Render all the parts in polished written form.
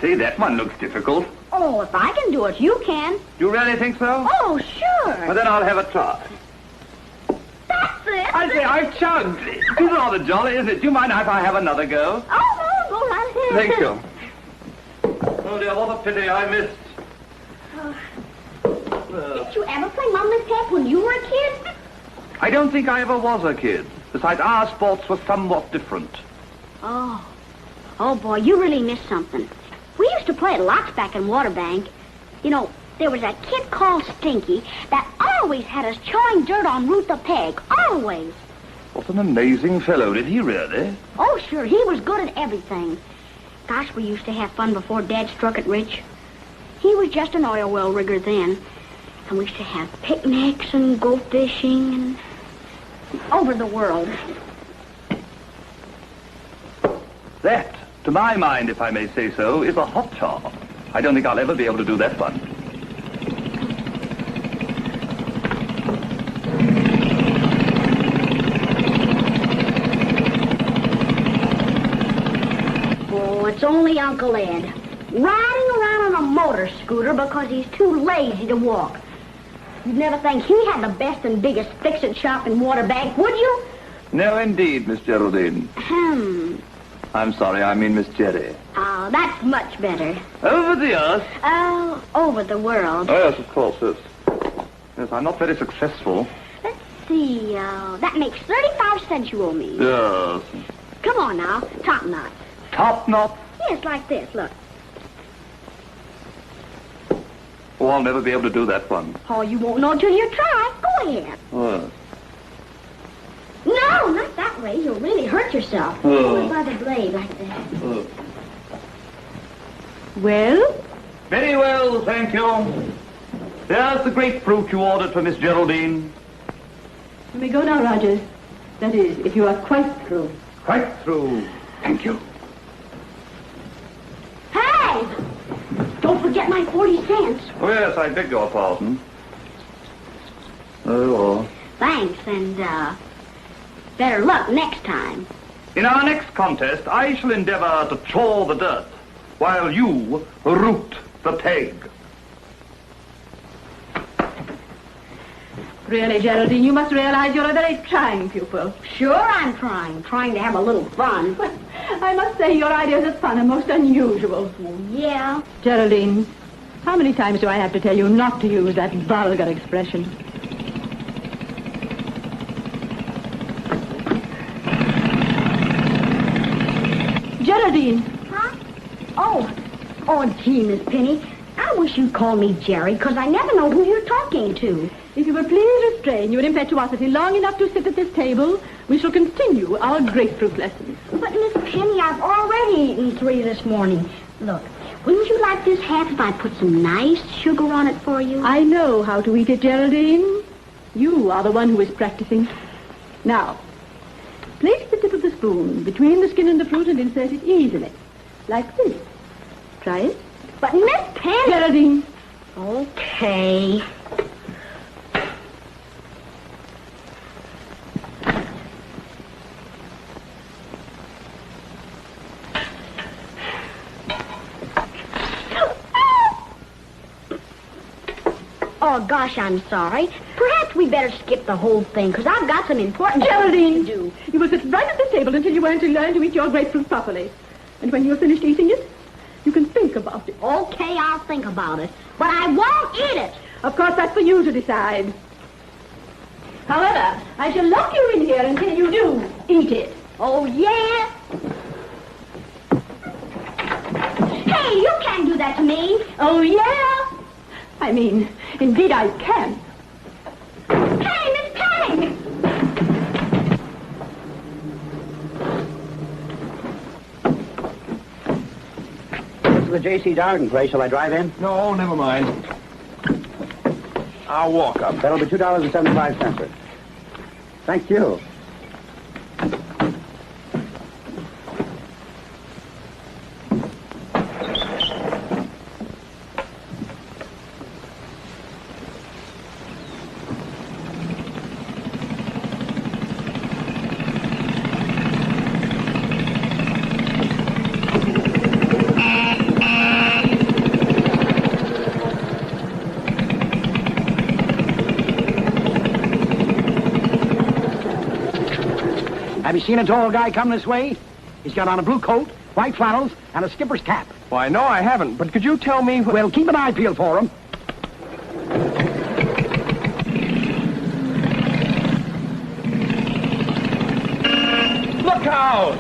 See, that one looks difficult. Oh, if I can do it, you can. You really think so? Oh, sure. Well, then I'll have a try. That's it. I say, I chugged. It's rather jolly, isn't it? Do you mind if I have another go? Oh, no, go right ahead. Thank you. Oh, dear, what a pity I missed. Didn't you ever play Mum and Pep when you were a kid? I don't think I ever was a kid. Besides, our sports were somewhat different. Oh. Oh, boy, you really missed something. We used to play at lots back in Waterbank. You know, there was a kid called Stinky that always had us chawing dirt on Ruth the Peg. Always. What an amazing fellow. Did he really? Oh, sure. He was good at everything. Gosh, we used to have fun before Dad struck it rich. He was just an oil well rigger then. And we used to have picnics and go fishing and over the world. That, to my mind, if I may say so, is a hot tar. I don't think I'll ever be able to do that one. Oh, it's only Uncle Ed. Riding around on a motor scooter because he's too lazy to walk. You'd never think he had the best and biggest fix-it shop in Waterbank, would you? No, indeed, Miss Geraldine. I'm sorry, I mean Miss Jerry. Oh, that's much better. Over the earth? Oh, over the world. Oh, yes, of course, yes. Yes, I'm not very successful. Let's see, that makes 35 cents you owe me. Yes. Come on now, top knot. Top knot? Yes, like this, look. Oh, I'll never be able to do that one. Oh, you won't know till you try. Go ahead. Oh. No, not that way. You'll really hurt yourself. Hold it by the blade like that. Oh. Well? Very well, thank you. There's the grapefruit you ordered for Miss Geraldine. Let me go now, Rogers. That is, if you are quite through. Quite through. Thank you. Hey! Don't forget my 40 cents. Oh, yes, I beg your pardon. Oh, well. Thanks, and, better luck next time. In our next contest, I shall endeavor to chaw the dirt, while you root the peg. Really, Geraldine, you must realize you're a very trying pupil. Sure I'm trying to have a little fun. I must say your ideas of fun are most unusual. Yeah. Geraldine, how many times do I have to tell you not to use that vulgar expression? Geraldine. Huh? Oh, gee, Miss Penny. I wish you'd call me Jerry, because I never know who you're talking to. If you will please restrain your impetuosity long enough to sit at this table, we shall continue our grapefruit lessons. But, Miss Penny, I've already eaten 3 this morning. Look, wouldn't you like this half if I put some nice sugar on it for you? I know how to eat it, Geraldine. You are the one who is practicing. Now, place the tip of the spoon between the skin and the fruit and insert it easily. Like this. Try it. But, Miss Penny... Geraldine. Okay. Oh, gosh, I'm sorry. Perhaps we better skip the whole thing, because I've got some important Geraldine, to do. You will sit right at this table until you learn to eat your grapefruit properly. And when you're finished eating it, you can think about it. Okay, I'll think about it. But I won't eat it. Of course, that's for you to decide. However, I shall lock you in here until you do eat it. Oh, yeah? Hey, you can't do that to me. Oh, yeah? I mean, indeed I can. Hey, Miss Penny! This is the J.C. Darden place. Shall I drive in? No, never mind. I'll walk up. That'll be $2.75, sir. Thank you. seen a tall guy come this way? He's got on a blue coat, white flannels, and a skipper's cap. Why, no, I haven't. But could you tell me... Well, keep an eye peeled for him. Look out!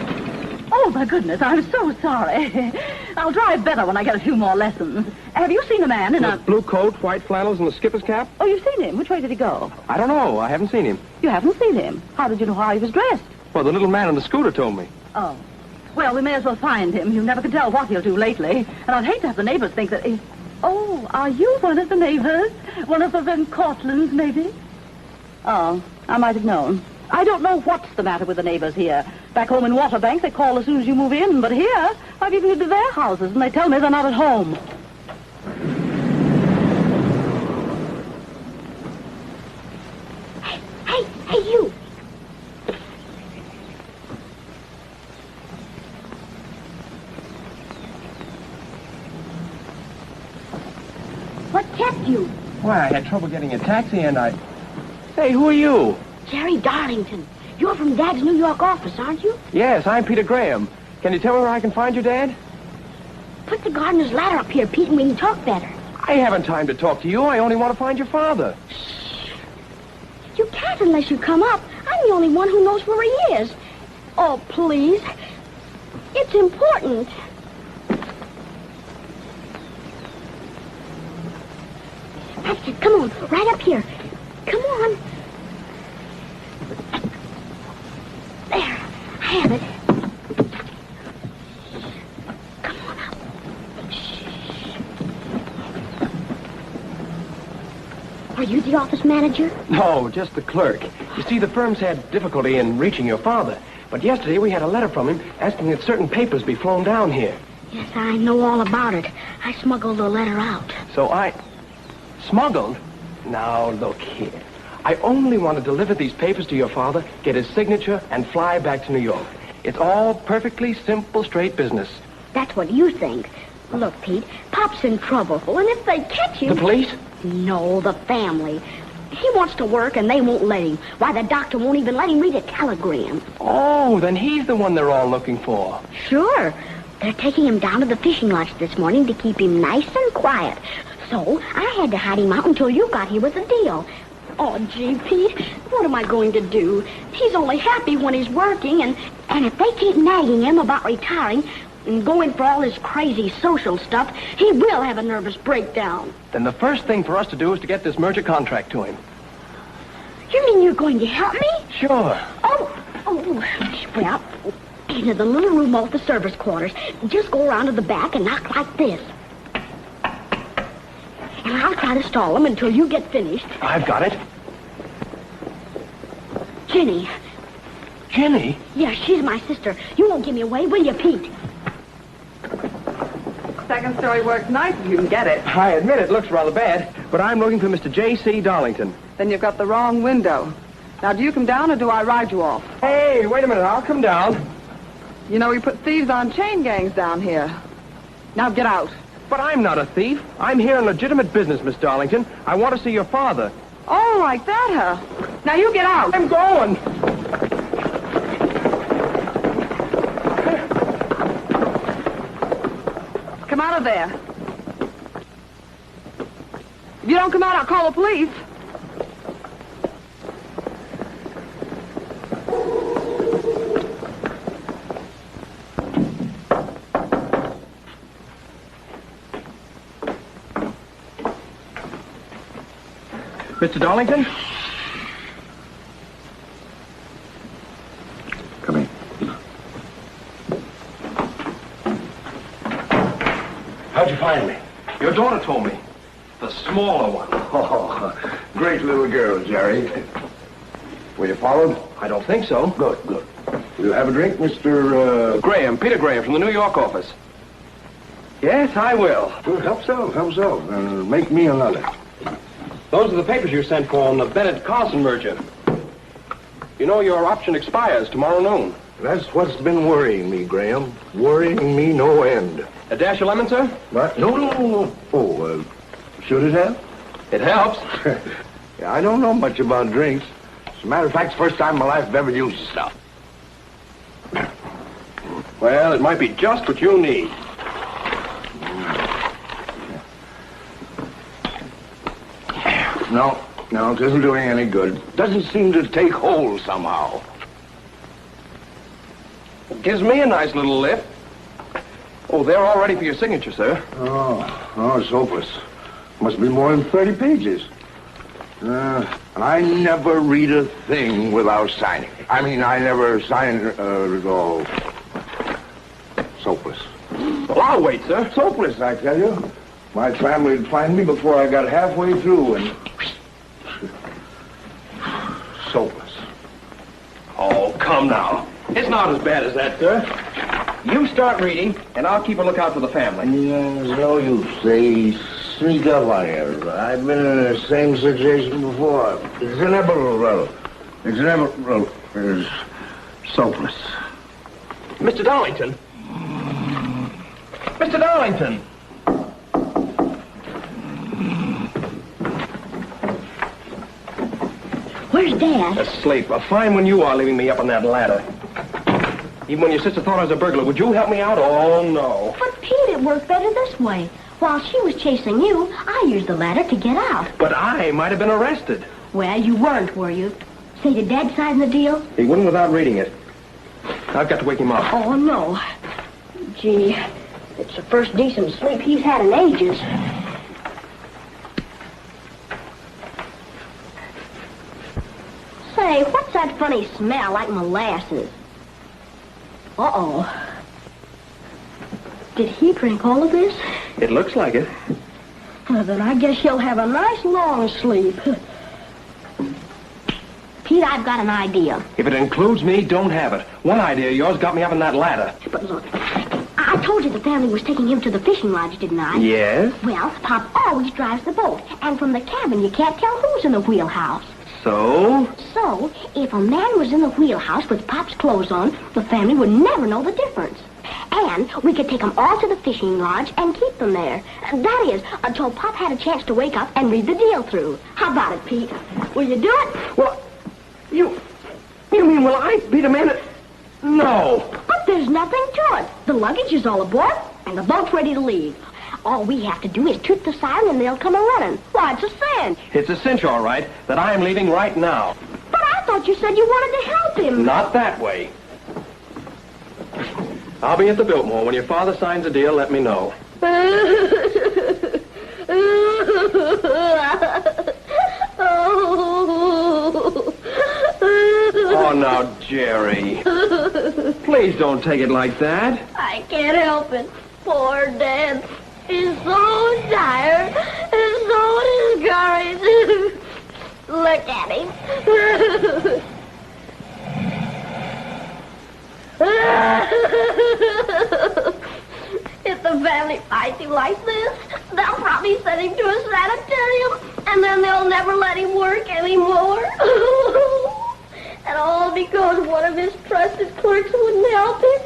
Oh, my goodness, I'm so sorry. I'll drive better when I get a few more lessons. Have you seen a man in a... Blue coat, white flannels, and a skipper's cap? Oh, you've seen him? Which way did he go? I don't know. I haven't seen him. You haven't seen him? How did you know how he was dressed? Well, the little man on the scooter told me. Oh. Well, we may as well find him. You never can tell what he'll do lately. And I'd hate to have the neighbors think that he... Oh, are you one of the neighbors? One of the Van Cortlands, maybe? Oh, I might have known. I don't know what's the matter with the neighbors here. Back home in Waterbank, they call as soon as you move in. But here, I've even been to their houses, and they tell me they're not at home. Hey, you! What kept you? Why, I had trouble getting a taxi, and I... Hey, who are you? Jerry Darlington. You're from Dad's New York office, aren't you? Yes, I'm Peter Graham. Can you tell me where I can find your dad? Put the gardener's ladder up here, Pete, and we can talk better. I haven't time to talk to you. I only want to find your father. You can't unless you come up. I'm the only one who knows where he is. Oh, please. It's important. That's it. Come on. Right up here. Come on. There. I have it. Come on up. Are you the office manager? No, just the clerk. You see, the firm's had difficulty in reaching your father. But yesterday we had a letter from him asking that certain papers be flown down here. Yes, I know all about it. I smuggled the letter out. So I... Smuggled? Now, look here. I only want to deliver these papers to your father, get his signature, and fly back to New York. It's all perfectly simple, straight business. That's what you think. Look, Pete, Pop's in trouble. And if they catch him... The police? No, the family. He wants to work, and they won't let him. Why, the doctor won't even let him read a telegram. Oh, then he's the one they're all looking for. Sure. They're taking him down to the fishing lodge this morning to keep him nice and quiet. So I had to hide him out until you got here with the deal. Oh, gee, Pete, what am I going to do? He's only happy when he's working, and if they keep nagging him about retiring and going for all this crazy social stuff, he will have a nervous breakdown. Then the first thing for us to do is to get this merger contract to him. You mean you're going to help me? Sure. Oh, well, into the little room off the service quarters. Just go around to the back and knock like this. And I'll try to stall him until you get finished. I've got it. Jenny. Jenny? Yeah, she's my sister. You won't give me away, will you, Pete? Second story works nice if you can get it. I admit it looks rather bad, but I'm looking for Mr. J.C. Darlington. Then you've got the wrong window. Now, do you come down or do I ride you off? Hey, wait a minute. I'll come down. You know, we put thieves on chain gangs down here. Now, get out. But I'm not a thief. I'm here on legitimate business, Miss Darlington. I want to see your father. Oh, like that, huh? Now, you get out. I'm going. Come out of there. If you don't come out, I'll call the police. Mr. Darlington? Come in. How'd you find me? Your daughter told me. The smaller one. Oh, great little girl, Jerry. Were you followed? I don't think so. Good, good. Will you have a drink, Mr. Graham, Peter Graham from the New York office. Yes, I will. Help so. Make me another. Those are the papers you sent for on the Bennett-Carlson merger. You know your option expires tomorrow noon. That's what's been worrying me, Graham. Worrying me no end. A dash of lemon, sir? What? No. Oh, should it have? It helps. Yeah, I don't know much about drinks. As a matter of fact, it's the first time in my life I've ever used the stuff. Well, it might be just what you need. No, it isn't doing any good. Doesn't seem to take hold somehow. It gives me a nice little lift. Oh, they're all ready for your signature, sir. Oh, it's hopeless. Must be more than 30 pages. I never read a thing without signing. I mean, I never sign it all. It's hopeless. Well, I'll wait, sir. It's hopeless, I tell you. My family would find me before I got halfway through, and... It's hopeless. Oh, come now. It's not as bad as that, sir. You start reading, and I'll keep a lookout for the family. There's no use. They sneak up on you. I've been in the same situation before. It's inevitable. It's inevitable. It's hopeless. Mr. Darlington. Mr. Darlington. Where's Dad? Asleep. A fine when you are leaving me up on that ladder. Even when your sister thought I was a burglar, would you help me out? Oh, no. But, Pete, it worked better this way. While she was chasing you, I used the ladder to get out. But I might have been arrested. Well, you weren't, were you? Say, did Dad sign the deal? He wouldn't without reading it. I've got to wake him up. Oh, no. Gee, it's the first decent sleep he's had in ages. Say, what's that funny smell like molasses? Uh-oh. Did he drink all of this? It looks like it. Well, then I guess he'll have a nice long sleep. Pete, I've got an idea. If it includes me, don't have it. One idea of yours got me up on that ladder. But look, I told you the family was taking him to the fishing lodge, didn't I? Yes? Well, Pop always drives the boat, and from the cabin you can't tell who's in the wheelhouse. So? So, if a man was in the wheelhouse with Pop's clothes on, the family would never know the difference. And we could take them all to the fishing lodge and keep them there. That is, until Pop had a chance to wake up and read the deal through. How about it, Pete? Will you do it? Well, you mean, will I be the man that... No. But there's nothing to it. The luggage is all aboard, and the boat's ready to leave. All we have to do is toot the siren and they'll come a-running. Why, it's a cinch. It's a cinch, all right, that I am leaving right now. But I thought you said you wanted to help him. Not that way. I'll be at the Biltmore. When your father signs the deal, let me know. Oh, now, Jerry. Please don't take it like that. I can't help it. Poor Dad. He's so tired and so discouraged. Look at him. If the family fights him like this, they'll probably send him to a sanitarium, and then they'll never let him work anymore. And all because one of his trusted clerks wouldn't help him.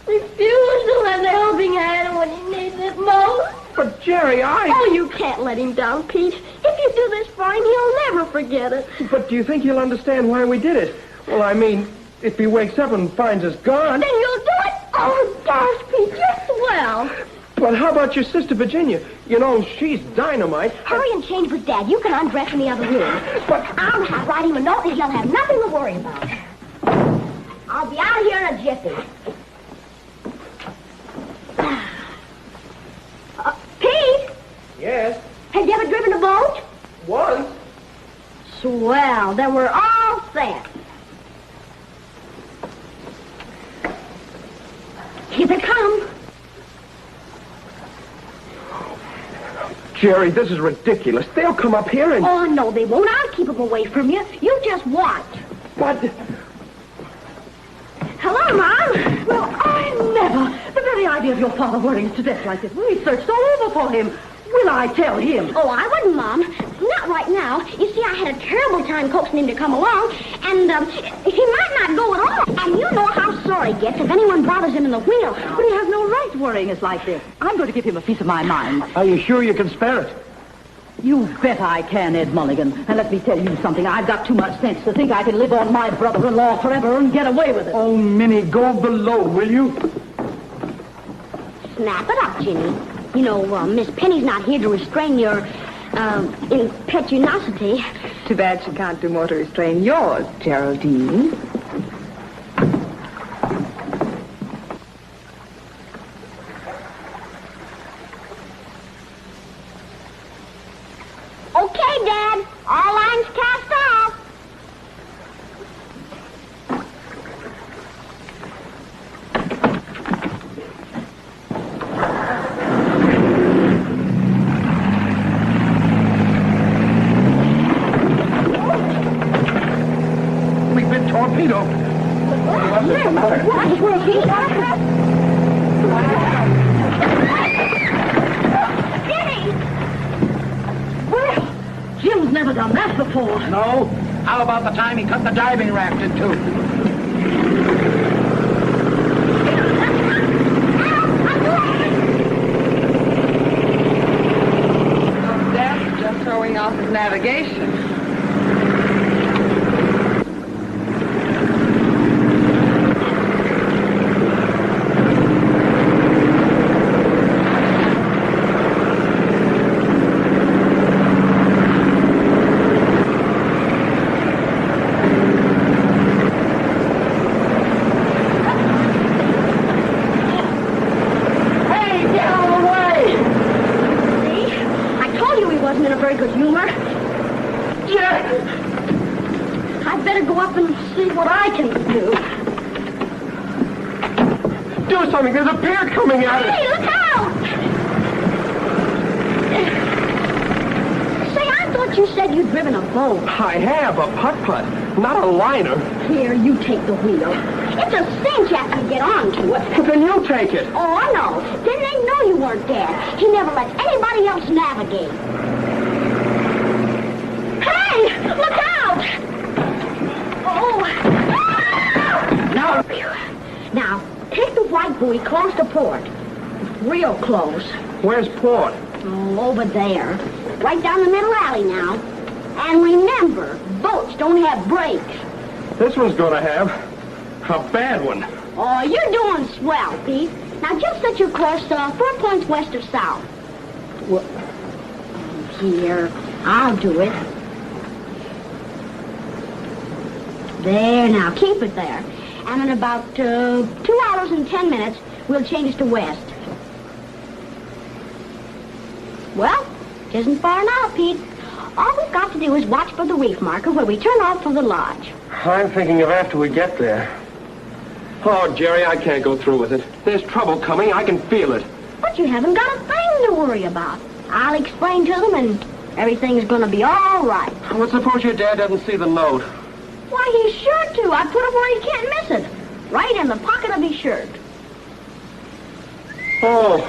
Refused to lend a helping hand when he needs it most. But, Jerry, Oh, you can't let him down, Pete. If you do this for him, he'll never forget it. But do you think he'll understand why we did it? Well, I mean, if he wakes up and finds us gone... Then you'll do it? Oh, gosh, Pete, you're swell. But how about your sister, Virginia? You know, she's dynamite. Hurry and change with Dad. You can undress in the other room. But... I'll write him a note and he'll have nothing to worry about. I'll be out of here in a jiffy. Pete? Yes? Have you ever driven a boat? Once. Swell. Then we're all set. Here they come. Jerry, this is ridiculous. They'll come up here and... Oh, no, they won't. I'll keep them away from you. You just watch. But... Hello, Mom. Well, I never. The very idea of your father worrying us to death like this. We searched all over for him. Will I tell him? Oh, I wouldn't, Mom. Not right now. You see, I had a terrible time coaxing him to come along, and he might not go at all. And you know how sore he gets if anyone bothers him in the wheelhouse. But he has no right worrying us like this. I'm going to give him a piece of my mind. Are you sure you can spare it? You bet I can, Ed Mulligan. And let me tell you something. I've got too much sense to think I can live on my brother-in-law forever and get away with it. Oh, Minnie, go below, will you? Snap it up, Ginny. You know, Miss Penny's not here to restrain your, impetuosity. Too bad she can't do more to restrain yours, Geraldine. Okay, Dad. All lines cast off. We've been torpedoed. Watch where he Jim's never done that before. No? How about the time he cut the diving raft in two? Dad's just throwing off his navigation. I'd better go up and see what I can do. Do something. There's a pier coming at us. Hey, look out! Say, I thought you said you'd driven a boat. I have a putt-putt, not a liner. Here, you take the wheel. It's a cinch after you get onto it. Well, then you take it. Oh, I know. Then they know you weren't dead. He never lets anybody else navigate. Hey, look out! Oh. Now, take the white buoy close to port. Real close. Where's port? Oh, over there. Right down the middle alley now. And remember, boats don't have brakes. This one's gonna have a bad one. Oh, you're doing swell, Pete. Now just set your course 4 points west of south. What? Here, I'll do it. There, now, keep it there. And in about 2 hours and 10 minutes, we'll change to west. Well, it isn't far now, Pete. All we've got to do is watch for the reef marker where we turn off for the lodge. I'm thinking of after we get there. Oh, Jerry, I can't go through with it. There's trouble coming. I can feel it. But you haven't got a thing to worry about. I'll explain to them, and everything's going to be all right. Well, suppose your dad doesn't see the note. Why, he's sure to. I put it where he can't miss it. Right in the pocket of his shirt. Oh.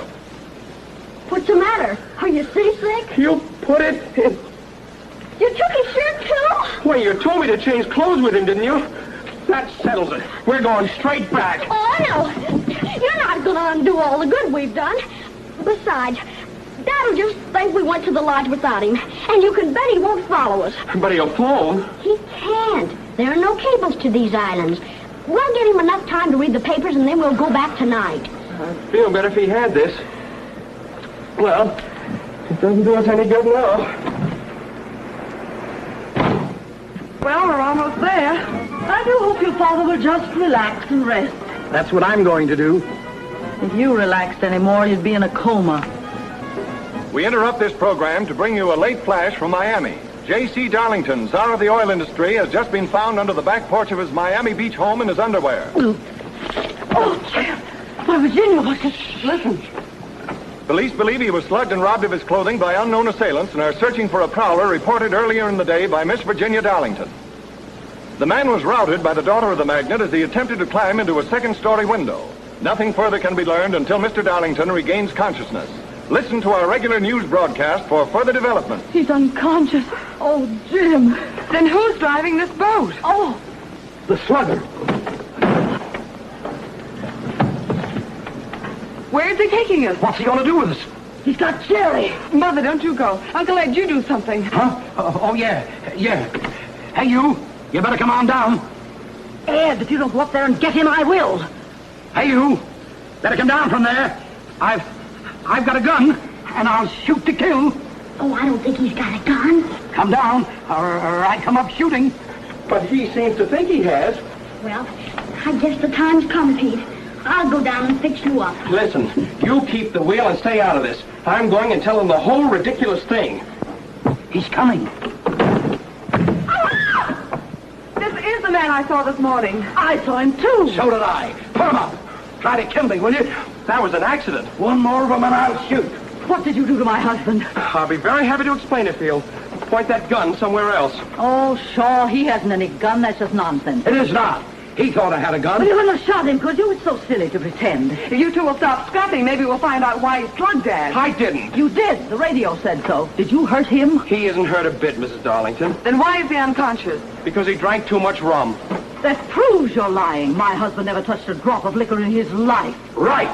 What's the matter? Are you seasick? You put it in... You took his shirt, too? Well, you told me to change clothes with him, didn't you? That settles it. We're going straight back. Oh, I know. You're not going to undo all the good we've done. Besides, Dad'll just think we went to the lodge without him. And you can bet he won't follow us. But he'll phone. He can't. There are no cables to these islands. We'll get him enough time to read the papers, and then we'll go back tonight. I'd feel better if he had this. Well, it doesn't do us any good now. Well, we're almost there. I do hope your father will just relax and rest. That's what I'm going to do. If you relaxed any more, you'd be in a coma. We interrupt this program to bring you a late flash from Miami. J.C. Darlington, czar of the oil industry, has just been found under the back porch of his Miami Beach home in his underwear. Oh, Jim. My Virginia, what's this? Listen. Police believe he was slugged and robbed of his clothing by unknown assailants and are searching for a prowler reported earlier in the day by Miss Virginia Darlington. The man was routed by the daughter of the magnate as he attempted to climb into a second-story window. Nothing further can be learned until Mr. Darlington regains consciousness. Listen to our regular news broadcast for further development. He's unconscious. Oh, Jim. Then who's driving this boat? Oh. The slugger. Where's he taking us? What's he going to do with us? He's got Jerry. Mother, don't you go. Uncle Ed, you do something. Huh? Oh, yeah. Hey, you better come on down. Ed, if you don't go up there and get him, I will. Hey, you better come down from there. I've got a gun, and I'll shoot to kill. Oh, I don't think he's got a gun. Come down, or I come up shooting. But he seems to think he has. Well, I guess the time's come, Pete. I'll go down and fix you up. Listen, you keep the wheel and stay out of this. I'm going and tell him the whole ridiculous thing. He's coming. This is the man I saw this morning. I saw him, too. So did I. Put him up. Try to kill me, will you? That was an accident. One more of them and I'll shoot. What did you do to my husband? I'll be very happy to explain it, Phil. Point that gun somewhere else. Oh, sure, he hasn't any gun. That's just nonsense. It is not. He thought I had a gun. But you wouldn't have shot him, could you? It's so silly to pretend. If you two will stop scrapping, maybe we'll find out why he slugged Dad. I didn't. You did. The radio said so. Did you hurt him? He isn't hurt a bit, Mrs. Darlington, Then why is he unconscious? because he drank too much rum. That proves you're lying. My husband never touched a drop of liquor in his life. Right.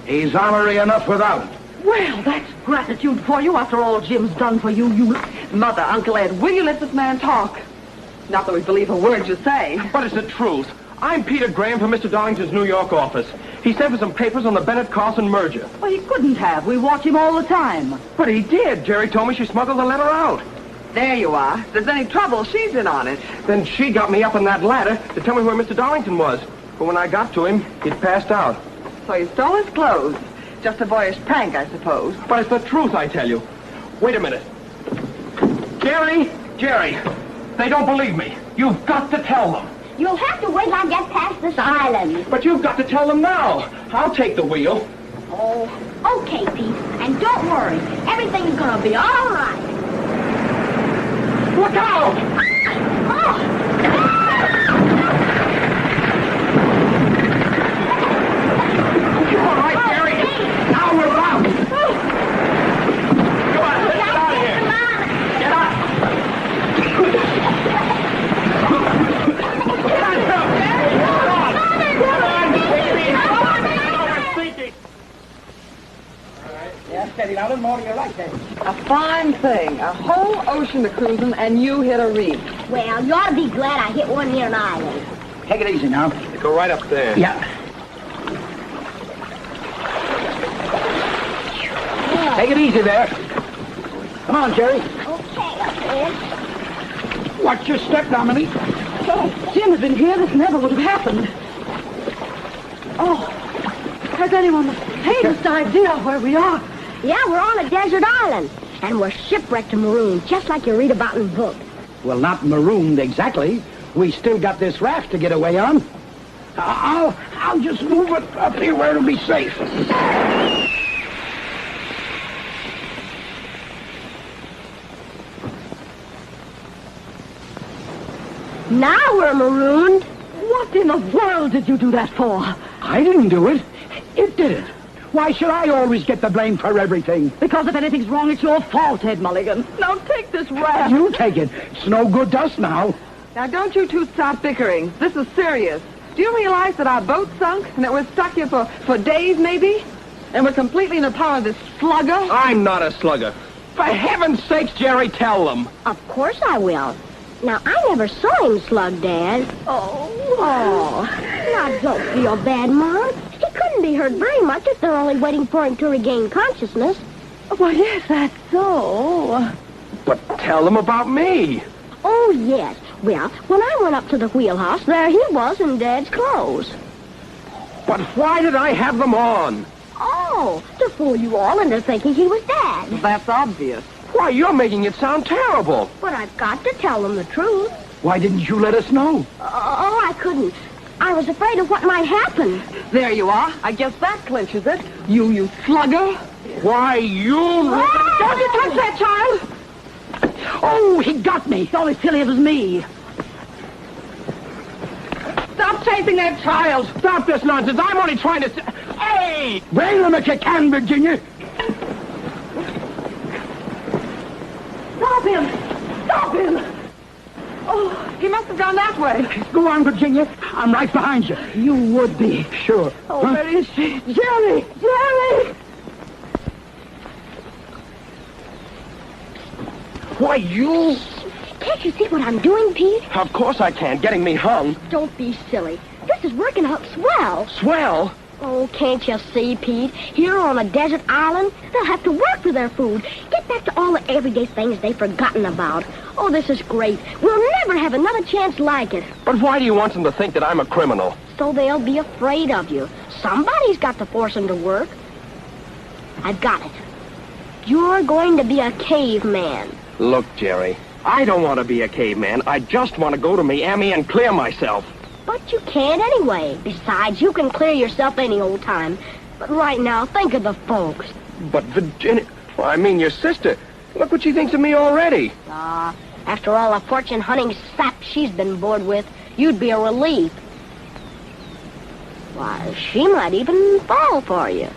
He's ornery enough without it. Well, that's gratitude for you after all Jim's done for you. Mother, Uncle Ed, will you let this man talk? Not that we believe a word you say. But it's the truth. I'm Peter Graham from Mr. Darlington's New York office. He sent for some papers on the Bennett-Carson merger. Well, he couldn't have. We watch him all the time. But he did. Jerry told me she smuggled the letter out. There you are. If there's any trouble, she's in on it. Then she got me up on that ladder to tell me where Mr. Darlington was. But when I got to him, he'd passed out. So you stole his clothes. Just a boyish prank, I suppose. But it's the truth, I tell you. Wait a minute. Jerry, they don't believe me. You've got to tell them. You'll have to wait till I get past this island. But you've got to tell them now. I'll take the wheel. Oh, okay, Pete. And don't worry. Everything's gonna be all right. Look out! Oh! You all right, Jerry? Now we're out. Come on, let's get out of here. Get out! Yeah, steady now. A little more to your right there. A fine thing. A whole ocean to cruising, and you hit a reef. Well, you ought to be glad I hit one near an island. Take it easy now. Go right up there. Yeah. Take it easy there. Come on, Jerry. Okay, Uncle. Watch your step, Dominique. Oh, Jim had been here. This never would have happened. Oh, has anyone the faintest idea where we are? Yeah, we're on a desert island. And we're shipwrecked and marooned, just like you read about in books. Well, not marooned exactly. We still got this raft to get away on. I'll just move it up here where it'll be safe. Now we're marooned. What in the world did you do that for? I didn't do it. It did it. Why should I always get the blame for everything? Because if anything's wrong, it's your fault, Ed Mulligan. Now take this raft. You take it. It's no good to us now. Now, don't you two stop bickering. This is serious. Do you realize that our boat sunk and that we're stuck here for days, maybe? And we're completely in the power of this slugger? I'm not a slugger. For heaven's sakes, Jerry, tell them. Of course I will. Now, I never saw him slug, Dad. Oh. Now, don't feel bad, Mom. He couldn't be hurt very much if they're only waiting for him to regain consciousness. Why, yes, that's so. But tell them about me. Oh, yes. Well, when I went up to the wheelhouse, there he was in Dad's clothes. But why did I have them on? Oh, to fool you all into thinking he was Dad. That's obvious. Why, you're making it sound terrible. But I've got to tell them the truth. Why didn't you let us know? Oh, I couldn't. I was afraid of what might happen. There you are. I guess that clinches it. You slugger. Why, you... Don't you touch that child! Oh, he got me. It's only silly it was me. Stop chasing that child! Stop this nonsense. I'm only trying to... Hey! Bring them if you can, Virginia. Stop him! Stop him! Oh, he must have gone that way. Go on, Virginia. I'm right behind you. You would be. Sure. Oh, where is she? Jerry! Jerry! Why, you... Can't you see what I'm doing, Pete? Of course I can. Getting me hung. Don't be silly. This is working out swell. Swell. Oh, can't you see, Pete? Here on a desert island, they'll have to work for their food. Get back to all the everyday things they've forgotten about. Oh, this is great. We'll never have another chance like it. But why do you want them to think that I'm a criminal? So they'll be afraid of you. Somebody's got to force them to work. I've got it. You're going to be a caveman. Look, Jerry, I don't want to be a caveman. I just want to go to Miami and clear myself. But you can't anyway. Besides, you can clear yourself any old time. But right now, think of the folks. But Virginia... Well, I mean your sister. Look what she thinks of me already. After all the fortune-hunting sap she's been bored with, you'd be a relief. Why, she might even fall for you.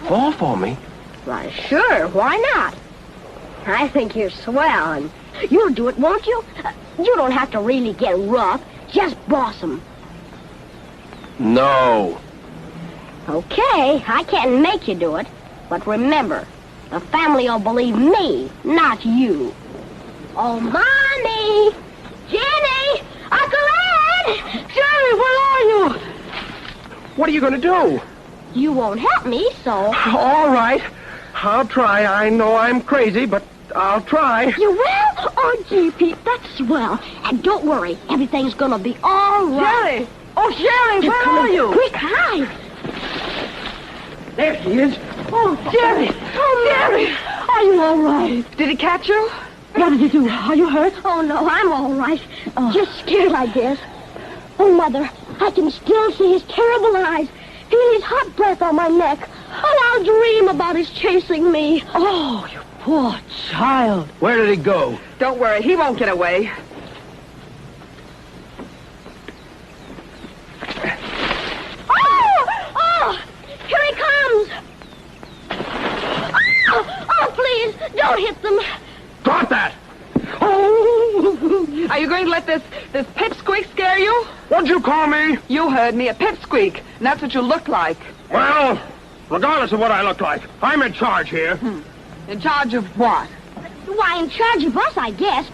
Fall for me? Why, sure, why not? I think you're swell, and you'll do it, won't you? You don't have to really get rough. Just boss 'em. No. Okay, I can't make you do it. But remember, the family will believe me, not you. Oh, Mommy! Jenny! Uncle Ed! Jerry, where are you? What are you going to do? You won't help me, so... All right. I'll try. I know I'm crazy, but I'll try. You will? Oh, gee, Pete, that's swell. And don't worry, everything's gonna be all right. Jerry! Oh, Jerry, where are you? Quick, hide! There she is. Oh, Jerry! Oh, Jerry! Are you all right? Did he catch you? What did you do? Are you hurt? Oh, no, I'm all right. Just scared, I guess. Oh, Mother, I can still see his terrible eyes, feel his hot breath on my neck. And I'll dream about his chasing me. Oh, you poor child. Where did he go? Don't worry, he won't get away. Oh! Here he comes! Oh, please, don't hit them. Got that! Oh! Are you going to let this pipsqueak scare you? What'd you call me? You heard me, a pipsqueak, and that's what you look like. Well, regardless of what I look like, I'm in charge here. In charge of what? Why, in charge of us, I guess.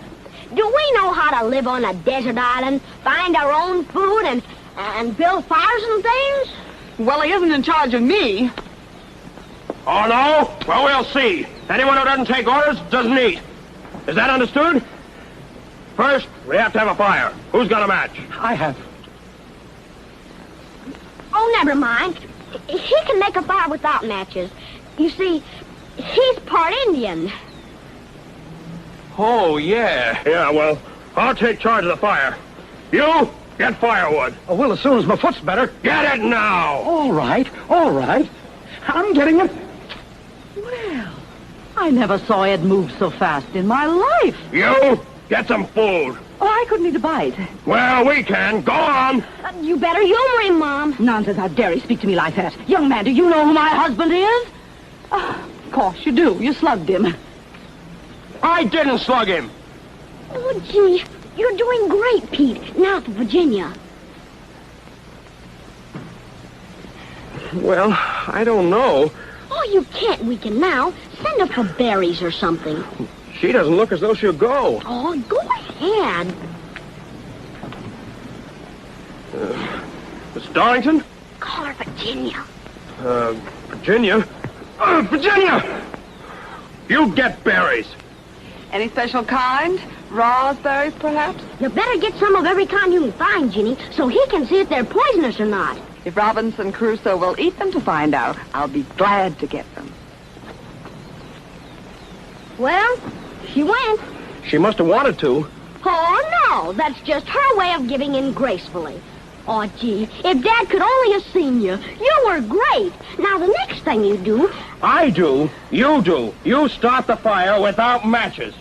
Do we know how to live on a desert island, find our own food, and build fires and things? Well, he isn't in charge of me. Oh, no? Well, we'll see. Anyone who doesn't take orders doesn't eat. Is that understood? First, we have to have a fire. Who's got a match? I have. Oh, never mind. He can make a fire without matches. You see, he's part Indian. Oh, yeah. Yeah, well, I'll take charge of the fire. You, get firewood. Oh, well, as soon as my foot's better. Get it now! All right, all right. I'm getting it. Well, I never saw Ed move so fast in my life. You, get some food. Oh, I couldn't eat a bite. Well, we can. Go on. You better humor him, Mom. Nonsense, how dare he speak to me like that? Young man, do you know who my husband is? Of course you do. You slugged him. I didn't slug him. Oh, gee, you're doing great, Pete. Now for Virginia. Well, I don't know. Oh, you can't weaken now. Send her for berries or something. She doesn't look as though she'll go. Oh, go ahead. Miss Darlington? Call her Virginia. Virginia? Virginia! You get berries. Any special kind? Raspberries, perhaps? You better get some of every kind you can find, Ginny, so he can see if they're poisonous or not. If Robinson Crusoe will eat them to find out, I'll be glad to get them. Well, she went. She must have wanted to. Oh, no, that's just her way of giving in gracefully. Oh, gee, if Dad could only have seen you. You were great. Now, the next thing you do... I do. You do. You start the fire without matches.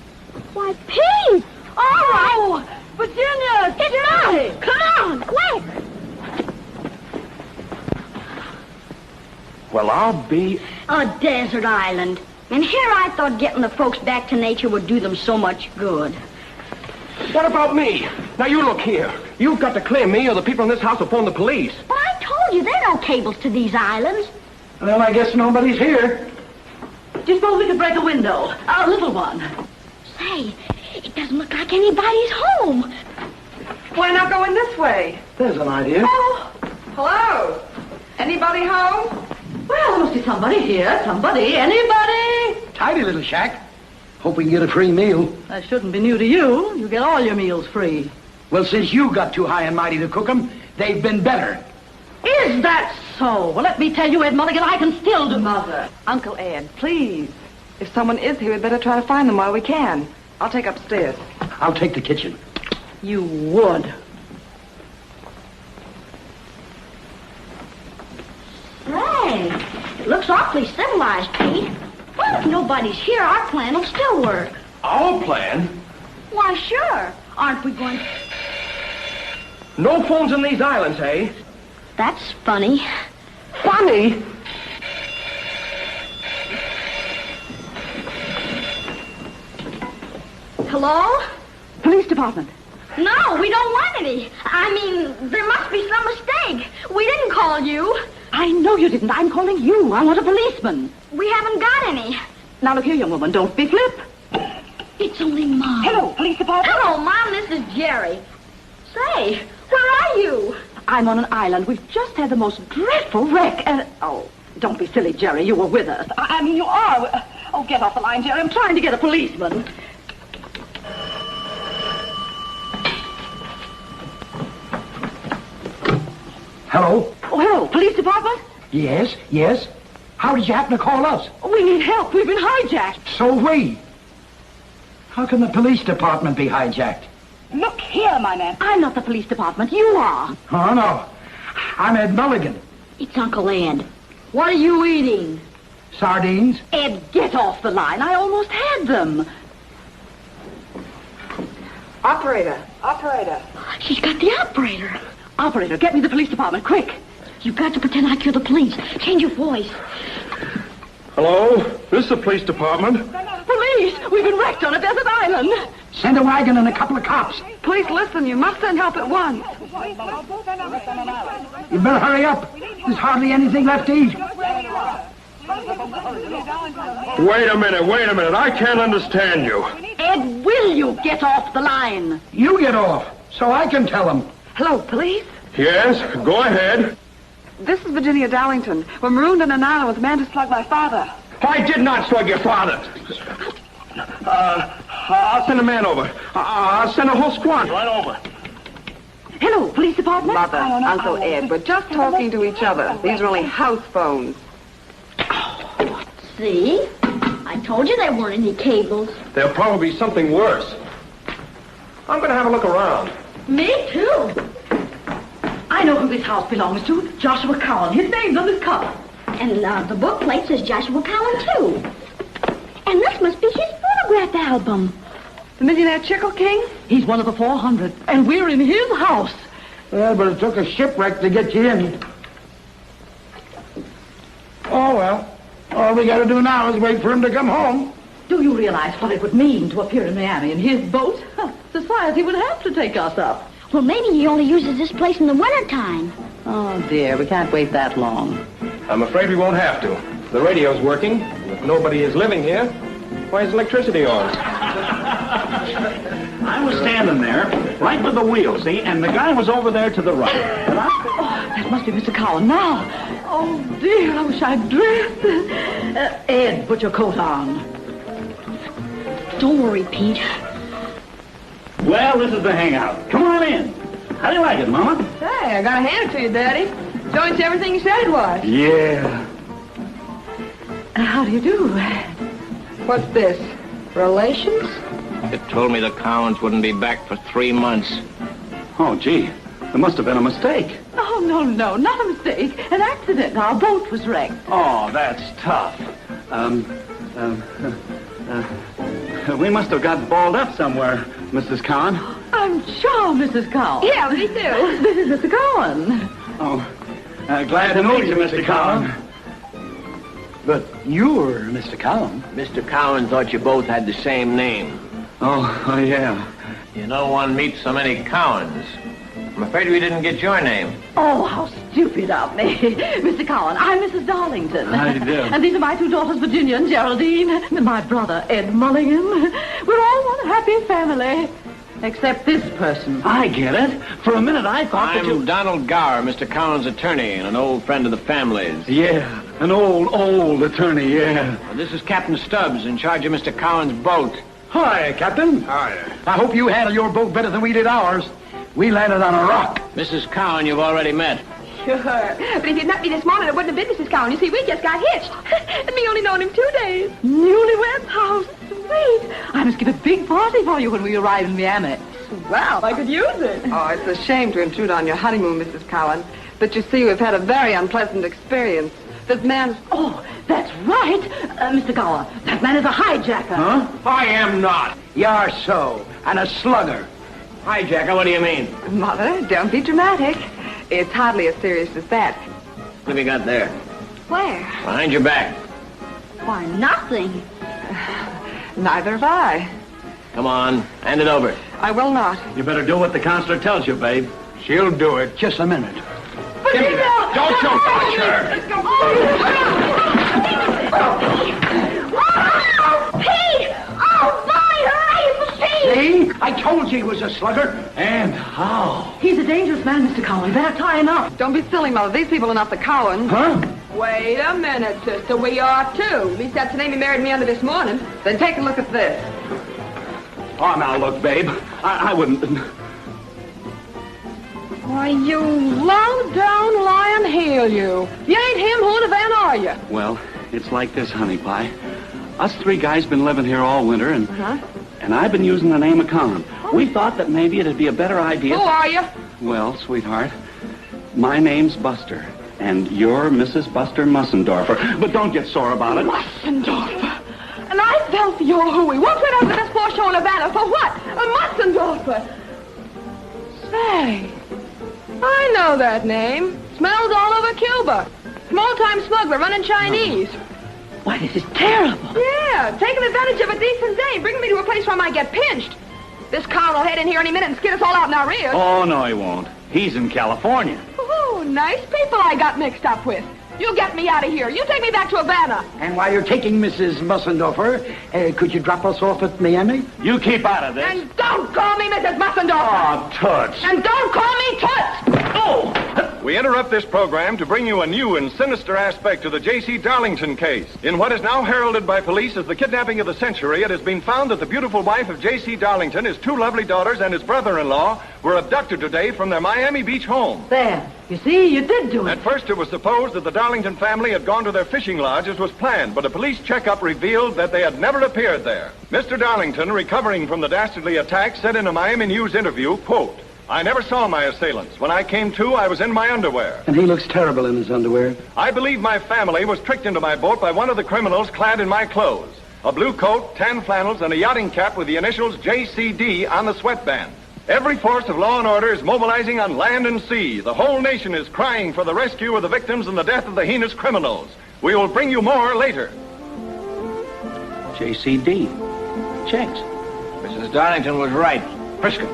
Why, Pete! All right. Oh, Virginia! It's mine. Come on, quick. Well, I'll be... A desert island. And here I thought getting the folks back to nature would do them so much good. What about me? Now, you look here. You've got to clear me or the people in this house will phone the police. But I told you there are no cables to these islands. Well, I guess nobody's here. Do you suppose we could break a window? A little one. Say, it doesn't look like anybody's home. Why not go in this way? There's an idea. Oh, hello. Anybody home? Well, there must be somebody here. Somebody. Anybody? Tidy little shack. Hope we can get a free meal. That shouldn't be new to you. You get all your meals free. Well, since you got too high and mighty to cook 'em, they've been better. Is that so? Well, let me tell you, Ed Mulligan, I can still do... Mother. Uncle Ed, please. If someone is here, we'd better try to find them while we can. I'll take upstairs. I'll take the kitchen. You would. Say, it looks awfully civilized, Pete. Well, if nobody's here, our plan will still work. Our plan? Why, sure. Aren't we going... No phones in these islands, eh? That's funny. Funny? Hello? Police department. No, we don't want any. I mean, there must be some mistake. We didn't call you. I know you didn't. I'm calling you. I want a policeman. We haven't got any. Now, look here, young woman. Don't be flip. It's only Mom. Hello, police department. Hello, Mom. This is Jerry. Say, where are you? I'm on an island. We've just had the most dreadful wreck. Oh, don't be silly, Jerry. You were with us. I mean, you are. Oh, get off the line, Jerry. I'm trying to get a policeman. Hello? Oh, hello. Police department? Yes, yes. How did you happen to call us? We need help. We've been hijacked. So we. How can the police department be hijacked? Look here, my man. I'm not the police department. You are. Oh, no. I'm Ed Mulligan. It's Uncle Ed. What are you eating? Sardines? Ed, get off the line. I almost had them. Operator. She's got the operator. Operator, get me the police department, quick. You've got to pretend like you're the police. Change your voice. Hello? This is the police department. Police! We've been wrecked on a desert island. Send a wagon and a couple of cops. Please listen. You must send help at once. You better hurry up. There's hardly anything left to eat. Wait a minute. I can't understand you. Ed, will you get off the line? You get off, so I can tell them. Hello, police? Yes, go ahead. This is Virginia Darlington. We're marooned on an island with a man to slug my father. I did not slug your father. I'll send a man over. I'll send a whole squad right over. Hello, police department? Mother, Uncle Ed, we're just talking to each other. These are only house phones. See? I told you there weren't any cables. There'll probably be something worse. I'm going to have a look around. Me too. I know who this house belongs to. Joshua Cowan. His name's on this cover. And the book plate says Joshua Cowan, too. And this must be his photograph album. The millionaire Chickle King? He's one of the 400, and we're in his house. Well, but it took a shipwreck to get you in. Oh, well. All we got to do now is wait for him to come home. Do you realize what it would mean to appear in Miami in his boat? Society would have to take us up. Well, maybe he only uses this place in the wintertime. Oh, dear, we can't wait that long. I'm afraid we won't have to. The radio's working. If nobody is living here, why is electricity on? I was standing there, right with the wheel, see? And the guy was over there to the right. And That must be Mr. Cowan now. Oh, dear, I wish I'd dressed. Ed, put your coat on. Don't worry, Pete. Well, this is the hangout. Come on in. How do you like it, Mama? Hey, I gotta hand it to you, Daddy. Showing us everything you said it was. Yeah. How do you do? What's this? Relations? It told me the Cowans wouldn't be back for 3 months. Oh, gee. There must have been a mistake. Oh, no, not a mistake. An accident. Our boat was wrecked. Oh, that's tough. We must have got balled up somewhere, Mrs. Cowan. I'm sure, Mrs. Cowan. Yeah, me too. This is Mr. Cowan. Oh, glad to meet you, Mr. Cowan. But you're Mr. Cowan. Mr. Cowan thought you both had the same name. Oh, yeah. You know one meets so many Cowans. I'm afraid we didn't get your name. Oh, how stupid of me. Mr. Cowan, I'm Mrs. Darlington. How do you do? And these are my two daughters, Virginia and Geraldine, and my brother, Ed Mulligan. We're all one happy family. Except this person. I get it. For a minute, I thought that you... I'm Donald Gower, Mr. Cowan's attorney, and an old friend of the family's. Yeah, an old attorney, yeah. This is Captain Stubbs, in charge of Mr. Cowan's boat. Hi, Captain. Hi. I hope you handled your boat better than we did ours. We landed on a rock. Mrs. Cowan, you've already met. Sure. But if you'd met me this morning, it wouldn't have been Mrs. Cowan. You see, we just got hitched. And me only known him 2 days. Newlyweds? How sweet. I must give a big party for you when we arrive in Miami. Well, I could use it. Oh, it's a shame to intrude on your honeymoon, Mrs. Cowan. But you see, we've had a very unpleasant experience. This man's... Oh, that's right. Mr. Gower, that man is a hijacker. Huh? I am not. You're so. And a slugger. Hijacker, what do you mean? Mother, don't be dramatic. It's hardly as serious as that. What have you got there? Where? Behind your back. Why, nothing. Neither have I. Come on, hand it over. I will not. You better do what the counselor tells you, babe. She'll do it. Just a minute. Don't you touch her! Oh, Pete! Oh, Molly, hooray for Pete! See? I told you he was a slugger. And how? He's a dangerous man, Mr. Cowan. Better tie him up. Don't be silly, Mother. These people are not the Cowans. Huh? Wait a minute, sister. We are, too. At least that's the name he married me under this morning. Then take a look at this. Oh, now, look, babe. I wouldn't... Why, you low-down lion heel, you. You ain't him, who the van are you? Well, it's like this, honey pie. Us 3 guys been living here all winter, and I've been using the name of Con. We thought that maybe it'd be a better idea... Who are you? Well, sweetheart, my name's Buster, and you're Mrs. Buster Mussendorfer. But don't get sore about it. Mussendorfer. And I fell for your hooey. What's it over this poor show in Havana? For what? A Mussendorfer. Say, I know that name. Smells all over Cuba. Small-time smuggler running Chinese. Why, this is terrible. Yeah, taking advantage of a decent day, bringing me to a place where I might get pinched. This Con will head in here any minute and skid us all out in our rears. Oh, no, he won't. He's in California. Ooh, nice people I got mixed up with. You get me out of here. You take me back to Havana. And while you're taking Mrs. Mussendorfer, could you drop us off at Miami? You keep out of this. And don't call me Mrs. Mussendorfer. Oh, Toots. And don't call me Toots. Oh! We interrupt this program to bring you a new and sinister aspect to the J.C. Darlington case. In what is now heralded by police as the kidnapping of the century, it has been found that the beautiful wife of J.C. Darlington, his 2 lovely daughters, and his brother-in-law were abducted today from their Miami Beach home. There. You see, you did do it. At first, it was supposed that the Darlington family had gone to their fishing lodge as was planned, but a police checkup revealed that they had never appeared there. Mr. Darlington, recovering from the dastardly attack, said in a Miami News interview, quote, "I never saw my assailants. When I came to, I was in my underwear. And he looks terrible in his underwear. I believe my family was tricked into my boat by one of the criminals clad in my clothes. A blue coat, tan flannels, and a yachting cap with the initials JCD on the sweatband. Every force of law and order is mobilizing on land and sea. The whole nation is crying for the rescue of the victims and the death of the heinous criminals. We will bring you more later." JCD. Checks. Mrs. Darlington was right. Prisca.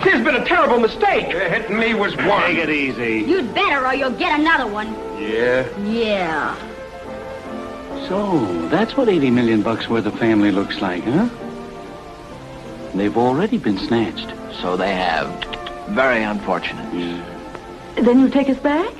There's been a terrible mistake. Hitting me was one. Take it easy. You'd better or you'll get another one. Yeah. Yeah. So, that's what $80 million worth of family looks like, huh? They've already been snatched. So they have. Very unfortunate. Then you take us back?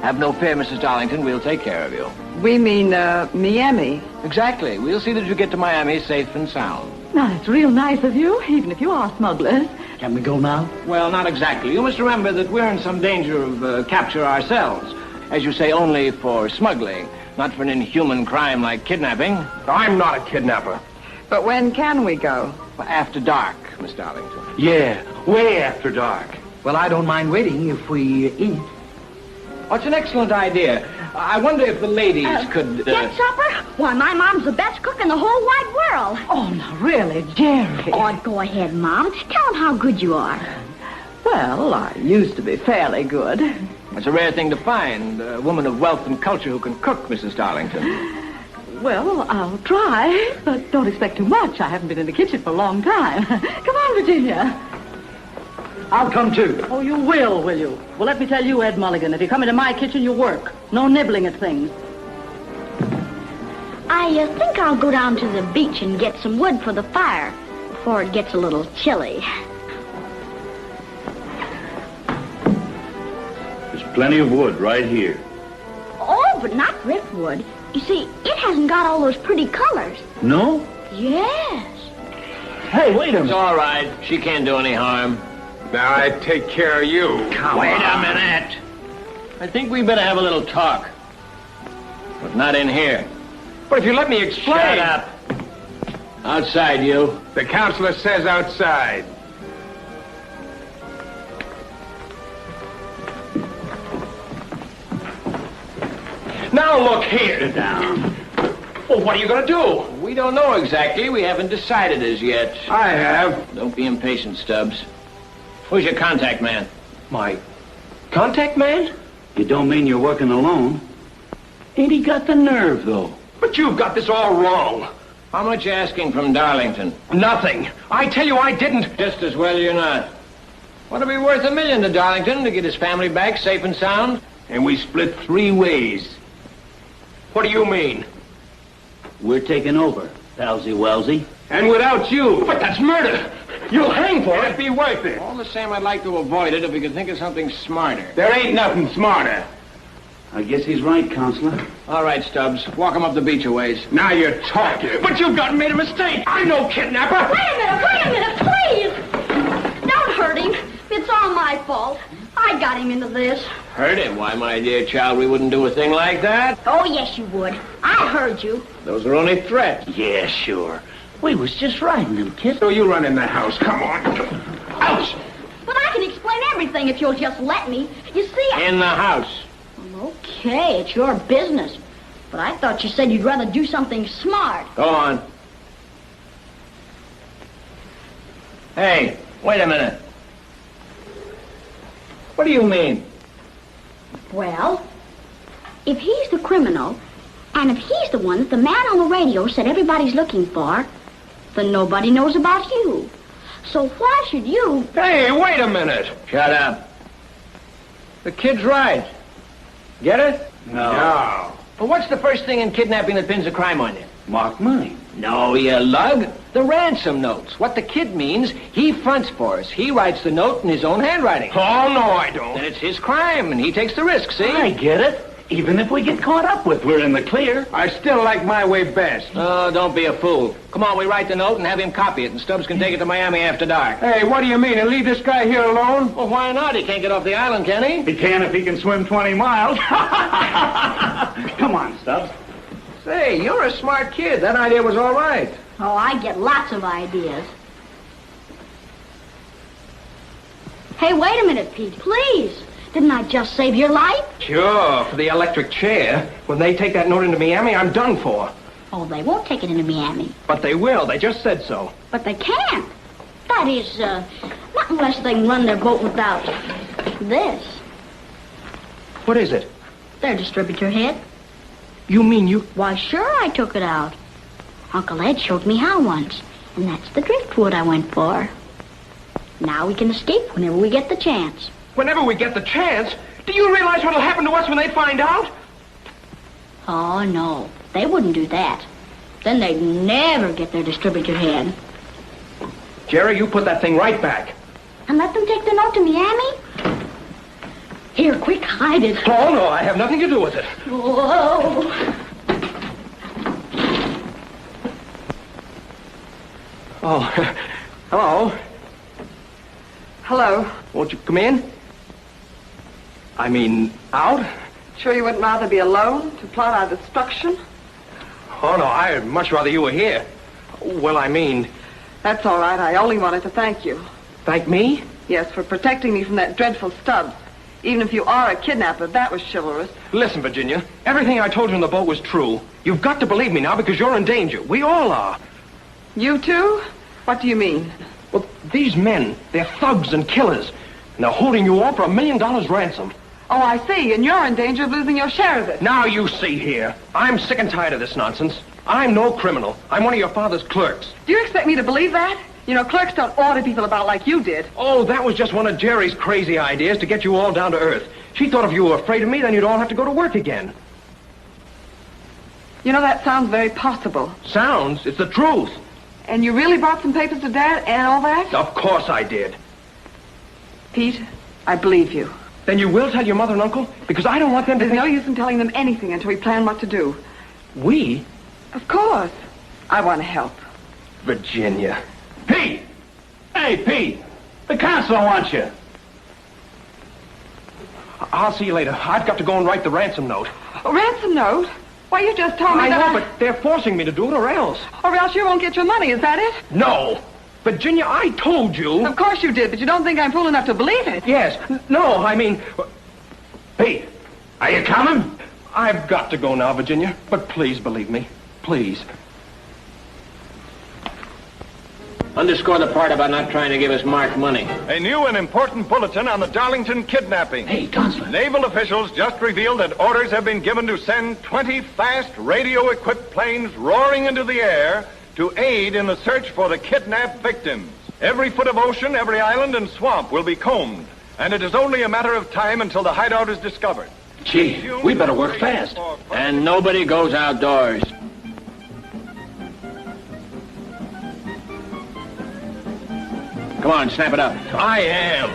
Have no fear, Mrs. Darlington. We'll take care of you. We mean, Miami. Exactly. We'll see that you get to Miami safe and sound. Now, it's real nice of you, even if you are smugglers. Can we go now? Well, not exactly. You must remember that we're in some danger of capture ourselves. As you say, only for smuggling, not for an inhuman crime like kidnapping. I'm not a kidnapper. But when can we go? After dark, Miss Darlington. Yeah, way after dark. Well, I don't mind waiting if we eat. Oh, it's an excellent idea. I wonder if the ladies could... Get supper? Why, my mom's the best cook in the whole wide world. Oh, no, really, Jerry. Oh, go ahead, Mom. Tell them how good you are. Well, I used to be fairly good. It's a rare thing to find, a woman of wealth and culture who can cook, Mrs. Darlington. Well, I'll try, but don't expect too much. I haven't been in the kitchen for a long time. Come on, Virginia. I'll come too. Oh, you will you? Well, let me tell you, Ed Mulligan, if you come into my kitchen, you work. No nibbling at things. I think I'll go down to the beach and get some wood for the fire before it gets a little chilly. There's plenty of wood right here. Oh, but not driftwood. You see, it hasn't got all those pretty colors. No? Yes. Hey, wait a minute. It's all right. She can't do any harm. Now I take care of you. Wait a minute. I think we better have a little talk. But not in here. But if you let me explain... Shut up. Outside, you. The counselor says outside. Now look here. Sit down. Well, what are you going to do? We don't know exactly. We haven't decided as yet. I have. Don't be impatient, Stubbs. Who's your contact man? My contact man? You don't mean you're working alone? Ain't he got the nerve, though? But you've got this all wrong. How much you asking from Darlington? Nothing. I tell you I didn't. Just as well you're not. What'll be worth $1 million to Darlington to get his family back safe and sound? And we split 3 ways. What do you mean? We're taking over, Palsy Welsy. And without you. But that's murder. You'll hang for It'd it. be worth it. All the same, I'd like to avoid it if we could think of something smarter. There ain't nothing smarter. I guess he's right, Counselor. All right, Stubbs. Walk him up the beach a ways. Now you're talking. But you've got made a mistake. I'm no kidnapper. Wait a minute, please! Don't hurt him. It's all my fault. I got him into this. Hurt him? Why, my dear child, we wouldn't do a thing like that. Oh, yes, you would. I heard you. Those are only threats. Yeah, sure. We was just riding them, kid. So you run in the house. Come on. Ouch. But I can explain everything if you'll just let me. You see, In the house. Okay, it's your business. But I thought you said you'd rather do something smart. Go on. Hey, wait a minute. What do you mean? Well, if he's the criminal, and if he's the one that the man on the radio said everybody's looking for, then nobody knows about you. So why should you... Hey, wait a minute. Shut up. The kid's right. Get it? No. Well, what's the first thing in kidnapping that pins a crime on you? Mark money. No, you lug. The ransom notes. What the kid means, he fronts for us. He writes the note in his own handwriting. Oh, no, I don't. Then it's his crime, and he takes the risk, see? I get it. Even if we get caught up with, we're in the clear. I still like my way best. Oh, don't be a fool. Come on, we write the note and have him copy it, and Stubbs can take it to Miami after dark. Hey, what do you mean? And leave this guy here alone? Well, why not? He can't get off the island, can he? He can if he can swim 20 miles. Come on, Stubbs. Say, you're a smart kid. That idea was all right. Oh, I get lots of ideas. Hey, wait a minute, Pete, please. Didn't I just save your life? Sure, for the electric chair. When they take that note into Miami, I'm done for. Oh, they won't take it into Miami. But they will. They just said so. But they can't. That is, not unless they can run their boat without this. What is it? Their distributor head. You mean you... Why, sure, I took it out. Uncle Ed showed me how once. And that's the driftwood I went for. Now we can escape whenever we get the chance. Whenever we get the chance? Do you realize what'll happen to us when they find out? Oh, no. They wouldn't do that. Then they'd never get their distributor head. Jerry, you put that thing right back. And let them take the note to Miami? Here, quick, hide it. Oh, no, I have nothing to do with it. Whoa. Oh, hello. Hello. Won't you come in? I mean, out? Sure you wouldn't rather be alone to plot our destruction? Oh, no, I'd much rather you were here. Well, I mean... That's all right. I only wanted to thank you. Thank me? Yes, for protecting me from that dreadful Stubbs. Even if you are a kidnapper, that was chivalrous. Listen, Virginia, everything I told you in the boat was true. You've got to believe me now because you're in danger. We all are. You too? What do you mean? Well, these men, they're thugs and killers. And they're holding you all for $1 million ransom. Oh, I see. And you're in danger of losing your share of it. Now you see here. I'm sick and tired of this nonsense. I'm no criminal. I'm one of your father's clerks. Do you expect me to believe that? You know, clerks don't order people about like you did. Oh, that was just one of Jerry's crazy ideas to get you all down to earth. She thought if you were afraid of me, then you'd all have to go to work again. You know, that sounds very possible. Sounds? It's the truth. And you really brought some papers to Dad and all that? Of course I did. Pete, I believe you. Then you will tell your mother and uncle? Because I don't want them to There's no use in telling them anything until we plan what to do. We? Of course. I want to help. Virginia. Pete! Hey, Pete! The consul wants you. I'll see you later. I've got to go and write the ransom note. A ransom note? Why, you just told me I that know, but they're forcing me to do it or else. Or else you won't get your money, is that it? No! Virginia, I told you. Of course you did, but you don't think I'm fool enough to believe it. Yes. No, I mean... Pete, are you coming? I've got to go now, Virginia. But please believe me. Please. Underscore the part about not trying to give us Mark money. A new and important bulletin on the Darlington kidnapping. Hey, Consul. Naval officials just revealed that orders have been given to send 20 fast radio-equipped planes roaring into the air to aid in the search for the kidnapped victims. Every foot of ocean, every island and swamp will be combed, and it is only a matter of time until the hideout is discovered. Gee, we better work fast. And nobody goes outdoors. Come on, snap it up. I am.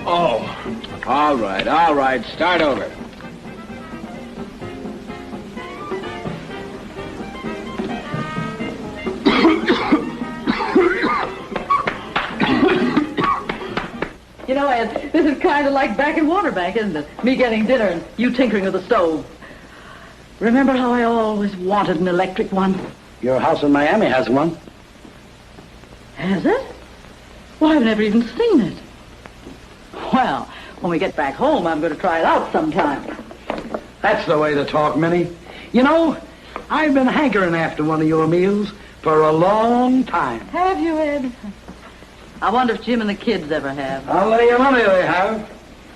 Oh. All right. Start over. You know, Ed, this is kind of like back in Waterbank, isn't it? Me getting dinner and you tinkering with the stove. Remember how I always wanted an electric one? Your house in Miami has one. Has it? Well, I've never even seen it. Well, when we get back home, I'm going to try it out sometime. That's the way to talk, Minnie. You know, I've been hankering after one of your meals for a long time. Have you, Ed? I wonder if Jim and the kids ever have. I'll lay you money they have.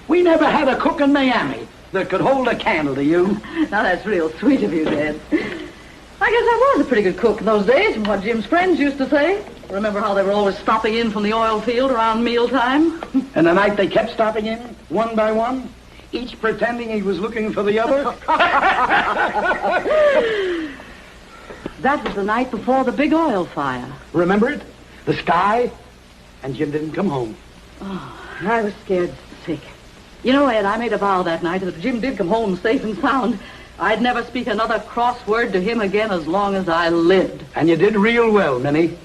We never had a cook in Miami that could hold a candle to you. Now, that's real sweet of you, Ed. I guess I was a pretty good cook in those days, from what Jim's friends used to say. Remember how they were always stopping in from the oil field around mealtime? And the night they kept stopping in, one by one, each pretending he was looking for the other. That was the night before the big oil fire. Remember it? The sky, and Jim didn't come home. Oh, I was scared sick. You know, Ed, I made a vow that night that if Jim did come home safe and sound, I'd never speak another cross word to him again as long as I lived. And you did real well, Minnie,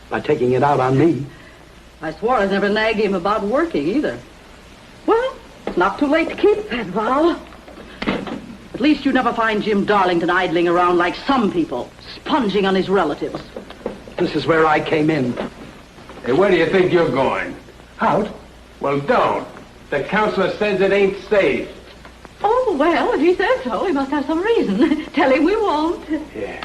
by taking it out on me. I swore I'd never nag him about working either. Well, it's not too late to keep that vow. At least you never find Jim Darlington idling around like some people, sponging on his relatives. This is where I came in. Hey, where do you think you're going? Out? Well, don't. The counselor says it ain't safe. Oh, well, if he says so, he must have some reason. Tell him we won't. Yeah.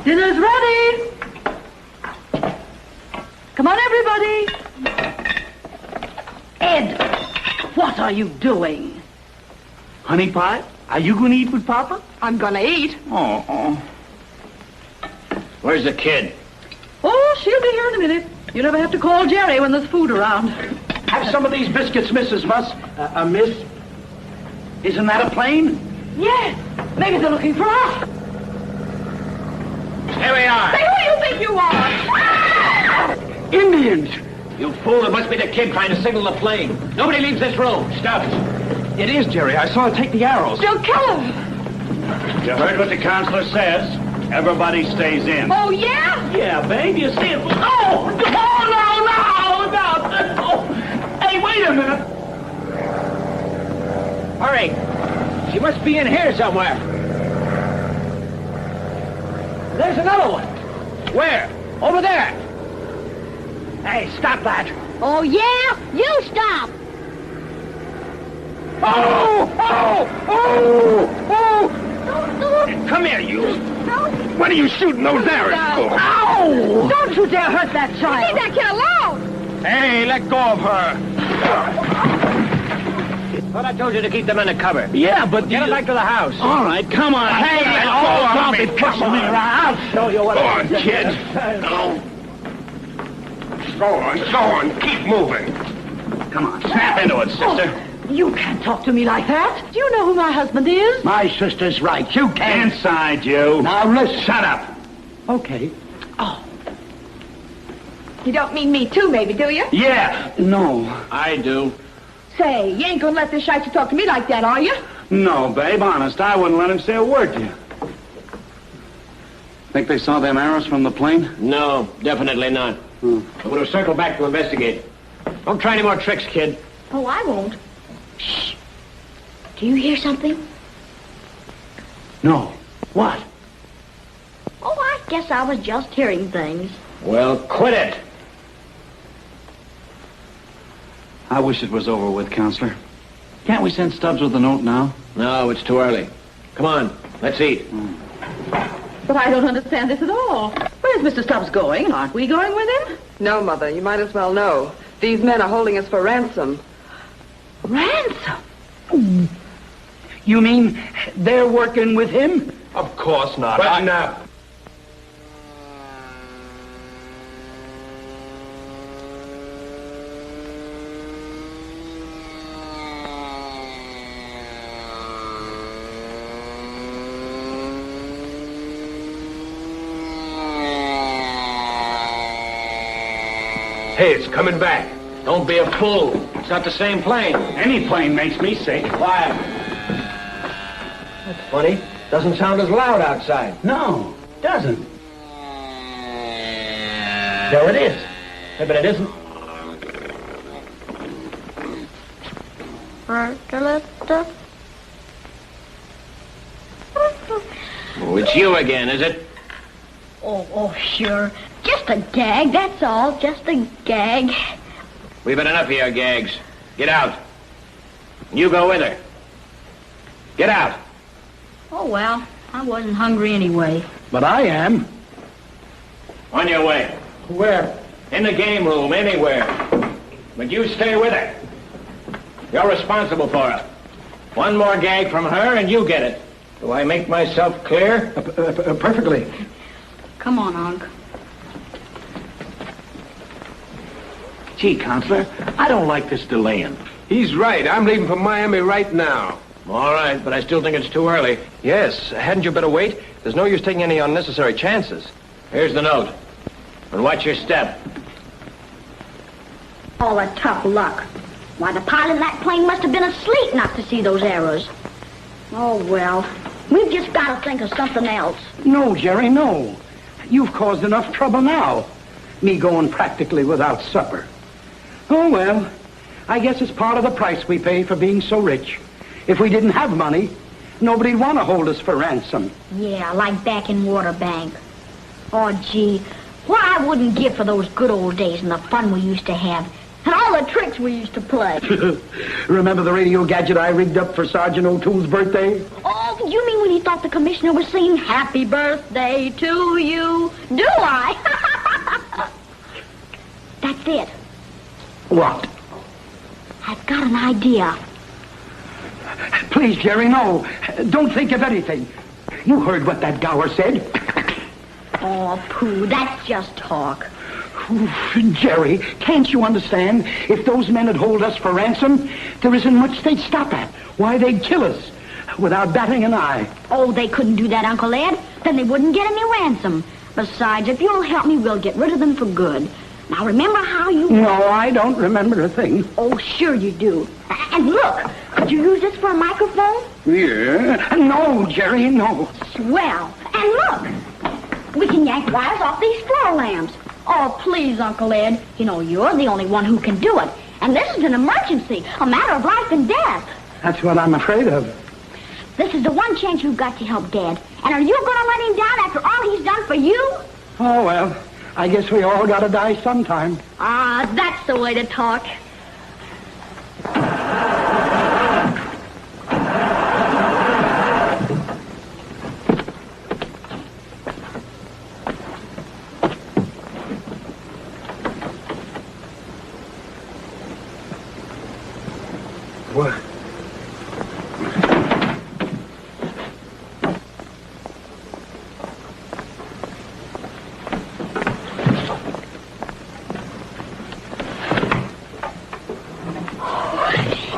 Dinner's ready. Come on, everybody. Ed, what are you doing? Honey pie, are you going to eat with Papa? I'm gonna eat. Oh. Where's the kid? Oh, she'll be here in a minute. You never have to call Jerry when there's food around. Have some of these biscuits, Mrs. Muss. Miss? Isn't that a plane? Yes. Maybe they're looking for us. Here we are. Say, who do you think you are? Indians! You fool, it must be the kid trying to signal the plane. Nobody leaves this room. Stubbs. It is, Jerry. I saw her take the arrows. They'll kill him. You heard what the counselor says. Everybody stays in. Oh, yeah? Yeah, babe, you see it. Oh, no! Hey, wait a minute! Hurry. She must be in here somewhere. There's another one. Where? Over there. Hey, stop that. Oh, yeah? You stop. Oh! Come here, you. What are you shooting those arrows for? Ow! Don't you dare hurt that child. Leave that kid alone. Hey, let go of her. Thought I told you to keep them under cover. Yeah, but... Get it back to the house. All right, come on. Hey, don't be pushing me around. I'll show you what Go on, kid. Go on. Keep moving. Come on, snap into it, sister. You can't talk to me like that. Do you know who my husband is? My sister's right. You can't. Inside, you. Now, listen. Shut up. Okay. You don't mean me too, maybe, do you? Yeah. No. I do. Say, you ain't gonna let this shite talk to me like that, are you? No, babe, honest. I wouldn't let him say a word to you. Think they saw them arrows from the plane? No, definitely not. I'm going to circle back to investigate. Don't try any more tricks, kid. Oh, I won't. Shh. Do you hear something? No. What? Oh, I guess I was just hearing things. Well, quit it. I wish it was over with, Counselor. Can't we send Stubbs with a note now? No, it's too early. Come on, let's eat. But I don't understand this at all. Where's Mr. Stubbs going? Aren't we going with him? No, Mother, you might as well know. These men are holding us for ransom. Ransom? You mean they're working with him? Of course not. Button up. Hey, it's coming back. Don't be a fool. It's not the same plane. Any plane makes me sick. Quiet. That's funny. Doesn't sound as loud outside. No, doesn't. There it is. Hey, but it isn't. Oh, it's you again, is it? Oh, sure. Just a gag, that's all. Just a gag. We've had enough of your gags. Get out. You go with her. Get out. Oh, well, I wasn't hungry anyway. But I am. On your way. Where? In the game room, anywhere. But you stay with her. You're responsible for her. One more gag from her and you get it. Do I make myself clear? Perfectly. Come on, Unc. Gee, Counselor, I don't like this delaying. He's right. I'm leaving for Miami right now. All right, but I still think it's too early. Yes, hadn't you better wait? There's no use taking any unnecessary chances. Here's the note. And watch your step. All the tough luck. Why, the pilot in that plane must have been asleep not to see those arrows. Oh, well, we've just got to think of something else. No, Jerry, no. You've caused enough trouble now. Me going practically without supper. Oh, well, I guess it's part of the price we pay for being so rich. If we didn't have money, nobody'd want to hold us for ransom. Yeah, like back in Waterbank. Oh, gee, what I wouldn't give for those good old days and the fun we used to have. And all the tricks we used to play. Remember the radio gadget I rigged up for Sergeant O'Toole's birthday? Oh, you mean when he thought the commissioner was singing Happy Birthday to you? Do I? That's it. What? I've got an idea. Please, Jerry, no. Don't think of anything. You heard what that Gower said. Oh, pooh, that's just talk. Jerry, can't you understand? If those men had hold us for ransom, there isn't much they'd stop at. Why, they'd kill us without batting an eye. Oh, they couldn't do that, Uncle Ed. Then they wouldn't get any ransom. Besides, if you'll help me, we'll get rid of them for good. Now, remember how you... No, I don't remember a thing. Oh, sure you do. And look, could you use this for a microphone? Yeah. No, Jerry, no. Swell. And look, we can yank wires off these floor lamps. Oh, please, Uncle Ed. You know, you're the only one who can do it. And this is an emergency, a matter of life and death. That's what I'm afraid of. This is the one chance you've got to help Dad. And are you going to let him down after all he's done for you? Oh, well, I guess we all got to die sometime. Ah, that's the way to talk. What?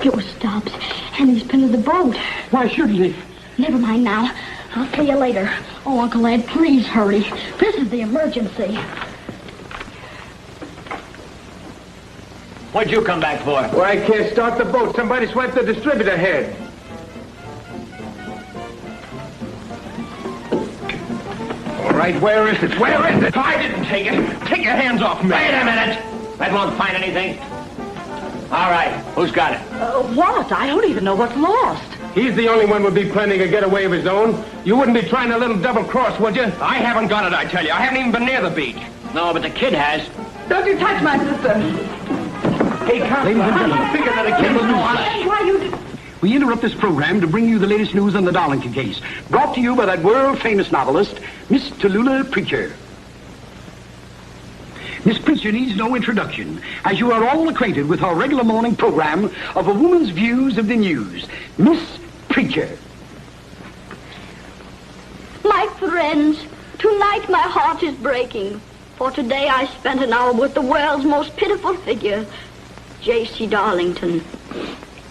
It was Stubbs, and he's pinned to the boat. Why shouldn't he? Never mind now. I'll see you later. Oh, Uncle Ed, please hurry. This is the emergency. What'd you come back for? Why, I can't start the boat. Somebody swiped the distributor head. All right, where is it? Where is it? I didn't take it. Take your hands off me. Wait a minute. That won't find anything. All right, who's got it? What? I don't even know what's lost. He's the only one who would be planning a getaway of his own. You wouldn't be trying a little double-cross, would you? I haven't got it, I tell you. I haven't even been near the beach. No, but the kid has. Don't you touch my sister. Hey, ladies and gentlemen, figure that a kid will know how. We interrupt this program to bring you the latest news on the Darlington case. Brought to you by that world-famous novelist, Miss Tallulah Treacher. Miss Treacher needs no introduction, as you are all acquainted with her regular morning program of a woman's views of the news. Miss Treacher. My friends, tonight my heart is breaking. For today I spent an hour with the world's most pitiful figure, J.C. Darlington.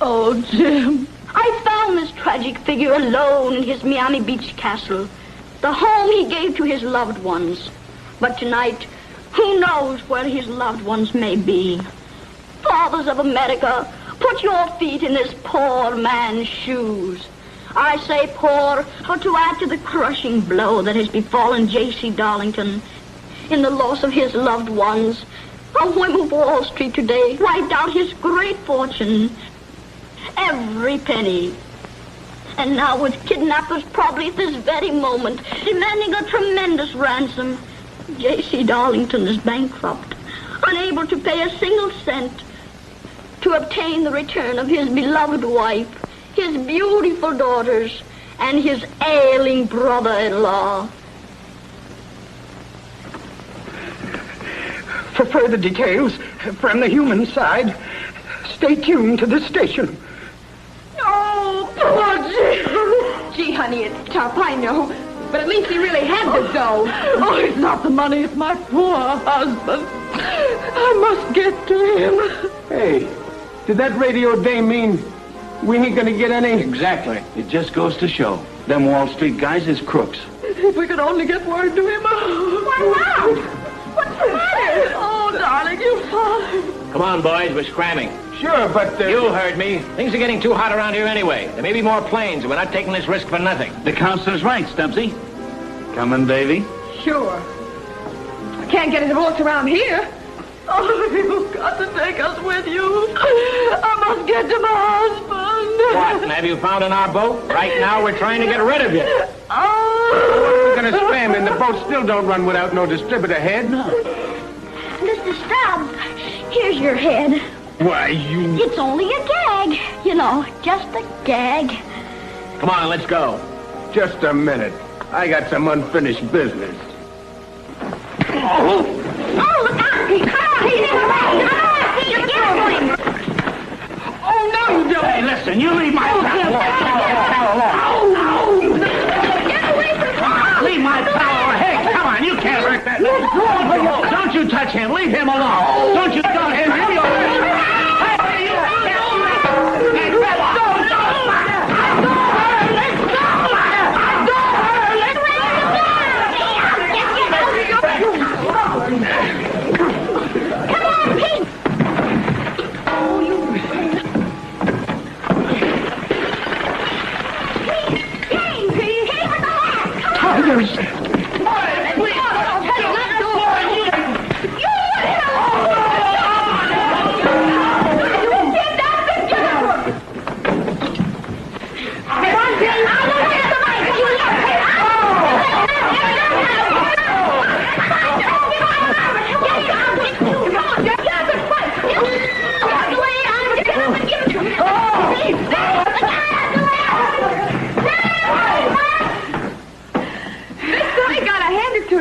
Oh, Jim. I found this tragic figure alone in his Miami Beach castle, the home he gave to his loved ones. But tonight, who knows where his loved ones may be? Fathers of America, put your feet in this poor man's shoes. I say poor, for to add to the crushing blow that has befallen J.C. Darlington in the loss of his loved ones, a whim of Wall Street today wiped out his great fortune, every penny. And now with kidnappers probably at this very moment demanding a tremendous ransom, J.C. Darlington is bankrupt, unable to pay a single cent to obtain the return of his beloved wife, his beautiful daughters, and his ailing brother-in-law. For further details from the human side, stay tuned to this station. Oh, poor Jim. Gee, honey, it's tough, I know. But at least he really had the dough. Oh, it's not the money, it's my poor husband. I must get to him. Hey, did that radio dame mean we ain't gonna get any? Exactly. It just goes to show. Them Wall Street guys is crooks. If we could only get word to him. Why not? What's the matter? Oh, darling, you father. Come on, boys, we're scramming. Sure, but... You heard me. Things are getting too hot around here anyway. There may be more planes, and we're not taking this risk for nothing. The counselor's right, Stubbsy. Coming, baby? Sure. I can't get his horse around here. Oh, you've got to take us with you. I must get to my husband. What? Have you found in our boat? Right now, we're trying to get rid of you. We're gonna spam in. The boat still don't run without no distributor head. Mr. Stubbs, here's your head. Why, you... It's only a gag. You know, just a gag. Come on, let's go. Just a minute. I got some unfinished business. Oh, look out! He's in the way! You're getting him! Oh, no, you don't! Hey, listen, you leave my pal alone. Get away from him! Leave my pal alone. Hey, come on, you can't hurt that. Don't you touch him. Leave him alone. Don't you touch him.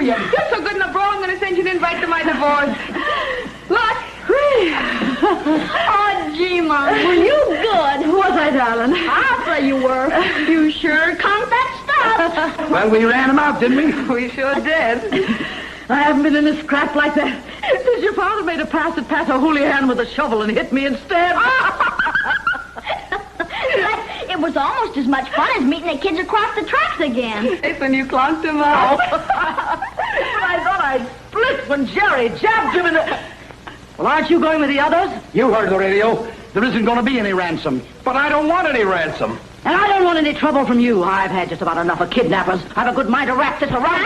You're so good in a brawl, I'm going to send you an invite to my divorce. Look. Oh, gee, Mom, were you good? darling. I'll say you were. You sure conked that stuff. Well, we ran him out, didn't we? We sure did. I haven't been in a scrap like that since your father made a pass at Pat O'Houlihan with a shovel and hit me instead. It was almost as much fun as meeting the kids across the tracks again. It's when you clonked him out. I thought I'd split when Jerry jabbed him in the... Well, aren't you going with the others? You heard the radio. There isn't going to be any ransom. But I don't want any ransom. And I don't want any trouble from you. I've had just about enough of kidnappers. I've a good mind to wrap this around.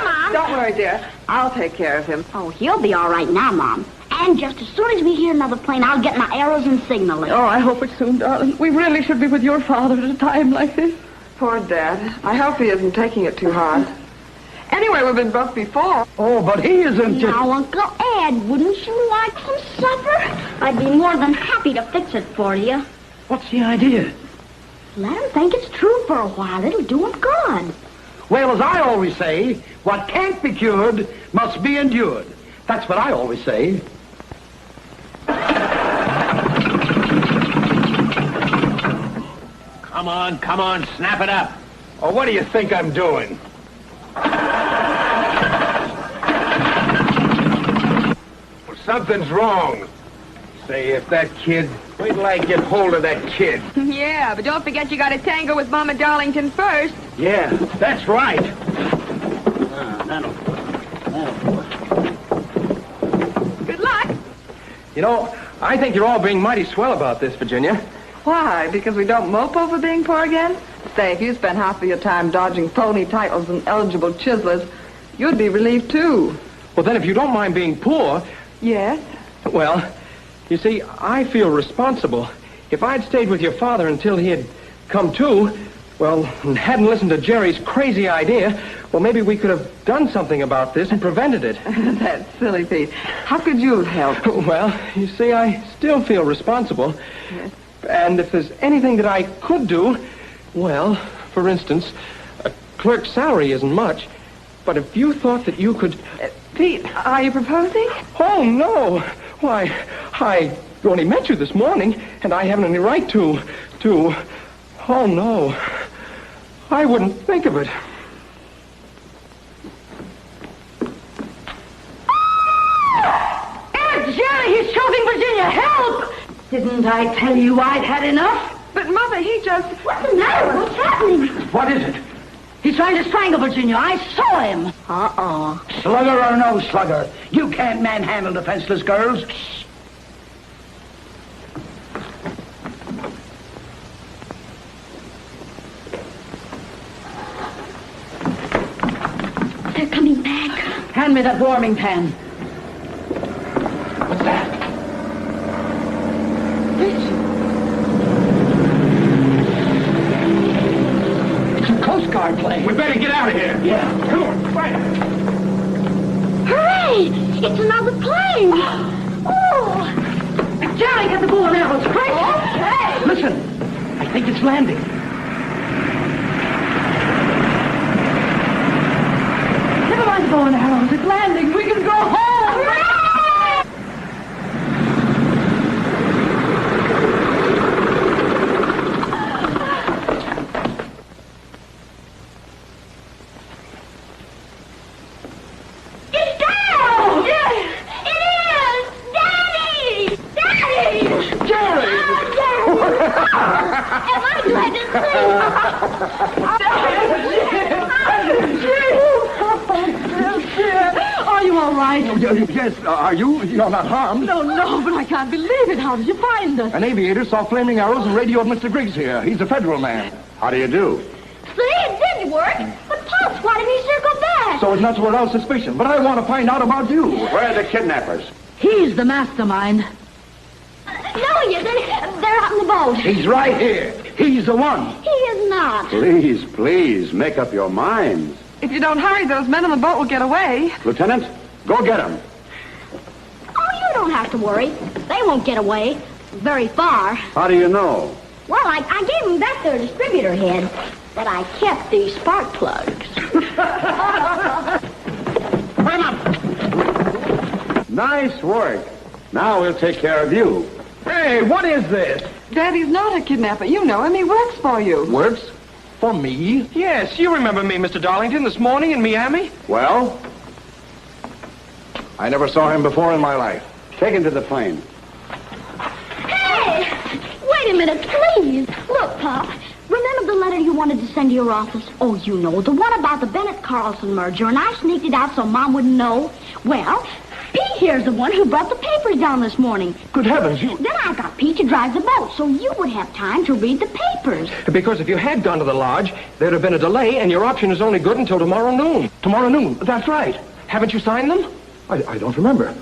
Mom. Don't worry, dear. I'll take care of him. Oh, he'll be all right now, Mom. And just as soon as we hear another plane, I'll get my arrows and signal it. Oh, I hope it's soon, darling. We really should be with your father at a time like this. Poor Dad. I hope he isn't taking it too hard. Anyway, we've been broke before. Oh, but he isn't... Now, Uncle Ed, wouldn't you like some supper? I'd be more than happy to fix it for you. What's the idea? Let him think it's true for a while. It'll do him good. Well, as I always say, what can't be cured must be endured. That's what I always say. Come on, snap it up. Oh, what do you think I'm doing? Well, something's wrong. Say, if that kid... Wait till I get hold of that kid. Yeah, but don't forget you got to tango with Mama Darlington first. Yeah, that's right. Good luck. You know, I think you're all being mighty swell about this, Virginia. Why? Because we don't mope over being poor again? Say, if you spent half of your time dodging phony titles and eligible chiselers, you'd be relieved, too. Well, then, if you don't mind being poor... Yes? Well, you see, I feel responsible. If I'd stayed with your father until he had come to, well, and hadn't listened to Jerry's crazy idea, well, maybe we could have done something about this and prevented it. That's silly, Pete. How could you have helped? Well, you see, I still feel responsible. Yes. And if there's anything that I could do, well, for instance, a clerk's salary isn't much, but if you thought that you could... Pete, are you proposing? Oh, no. Why, I only met you this morning, and I haven't any right to... Oh, no. I wouldn't think of it. Aunt Jerry, he's choking Virginia. Help! Didn't I tell you I'd had enough? But, Mother, he just... What's the matter? What's happening? What is it? He's trying to strangle Virginia. I saw him. Uh-oh. Slugger or no slugger, you can't manhandle defenseless girls. They're coming back. Hand me that warming pan. What's that? It's a Coast Guard plane. We better get out of here. Yeah. Come on, fight it. Hooray! It's another plane. Oh! Jerry, get the bow and arrows quick. Okay. Listen, I think it's landing. Never mind the bow and arrows. It's landing. We can go home. It's down! Yes! It is! Daddy! Daddy! Jerry! Am I glad to Are you all right? Yes, are you? You're not harmed. No, but I can't believe it. How did you find us? An aviator saw flaming arrows and radioed Mr. Griggs here. He's a federal man. How do you do? See, it did work. But Pops, why did he circle back? So as not to arouse suspicion. But I want to find out about you. Where are the kidnappers? He's the mastermind. No, he isn't. They're out in the boat. He's right here. He's the one. He is not. Please, make up your minds. If you don't hurry, those men on the boat will get away. Lieutenant, go get him. Oh, you don't have to worry. They won't get away very far. How do you know? Well, I gave them back their distributor head, but I kept these spark plugs. Nice work. Now we'll take care of you. Hey, what is this? Daddy's not a kidnapper. You know him. He works for you. Works? For me? Yes, you remember me, Mr. Darlington, this morning in Miami? Well, I never saw him before in my life. Take him to the plane. Hey! Wait a minute, please. Look, Pop. Remember the letter you wanted to send to your office? Oh, you know, the one about the Bennett-Carlson merger, and I sneaked it out so Mom wouldn't know. Well, Pete here's the one who brought the papers down this morning. Good heavens, you... Then I got Pete to drive the boat, so you would have time to read the papers. Because if you had gone to the lodge, there'd have been a delay, and your option is only good until tomorrow noon. Tomorrow noon, that's right. Haven't you signed them? I don't remember.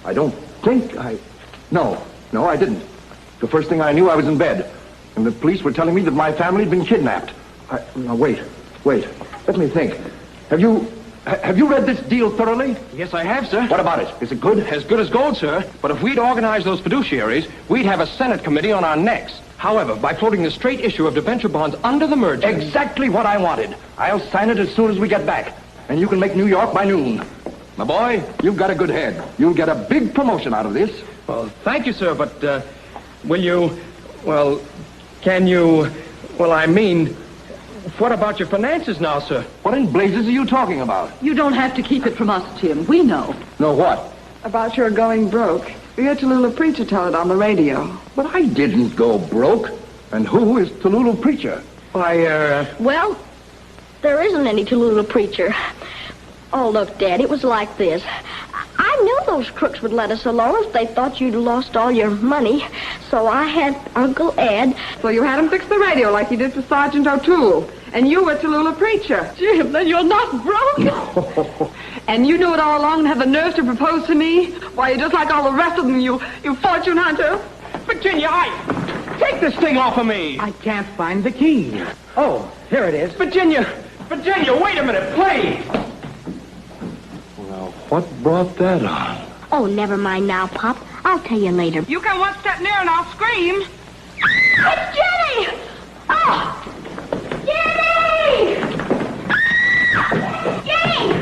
I don't think I... No, I didn't. The first thing I knew, I was in bed. And the police were telling me that my family had been kidnapped. Now, wait. Let me think. Have you read this deal thoroughly? Yes, I have, sir. What about it? Is it good? As good as gold, sir. But if we'd organized those fiduciaries, we'd have a Senate committee on our necks. However, by floating the straight issue of debenture bonds under the merger... Exactly what I wanted. I'll sign it as soon as we get back. And you can make New York by noon. My boy, you've got a good head. You'll get a big promotion out of this. Well, thank you, sir, but, will you... Well, can you... Well, I mean... What about your finances now, sir? What in blazes are you talking about? You don't have to keep it from us, Tim. We know. Know what? About your going broke. We heard Tallulah Preacher tell it on the radio. But I didn't go broke. And who is Tallulah Preacher? Why, Well, there isn't any Tallulah Preacher. Oh, look, Dad, it was like this. I knew those crooks would let us alone if they thought you'd lost all your money. So I had Uncle Ed. So you had him fix the radio like you did for Sergeant O'Toole. And you were Tallulah Preacher. Jim, then you're not broke. No. And you knew it all along and had the nerve to propose to me? Why, you're just like all the rest of them, you fortune hunter. Virginia, take this thing off of me. I can't find the key. Oh, here it is. Virginia, wait a minute, please. Well, what brought that on? Oh, never mind now, Pop. I'll tell you later. You come one step nearer and I'll scream. It's Jenny! Oh! Jenny! Jenny!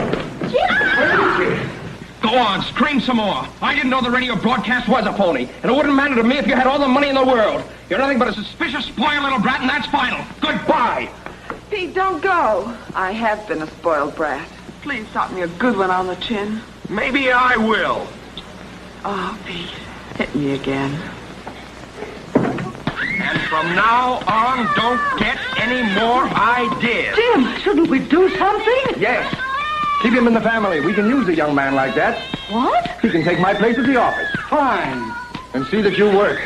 Go on, scream some more. I didn't know the radio broadcast was a phony, and it wouldn't matter to me if you had all the money in the world. You're nothing but a suspicious, spoiled little brat, and that's final. Goodbye. Pete, don't go. I have been a spoiled brat. Please stop me a good one on the chin. Maybe I will. Oh, Pete, hit me again. And from now on, don't get any more ideas. Jim, shouldn't we do something? Yes. Keep him in the family. We can use a young man like that. What? He can take my place at the office. Fine. And see that you work.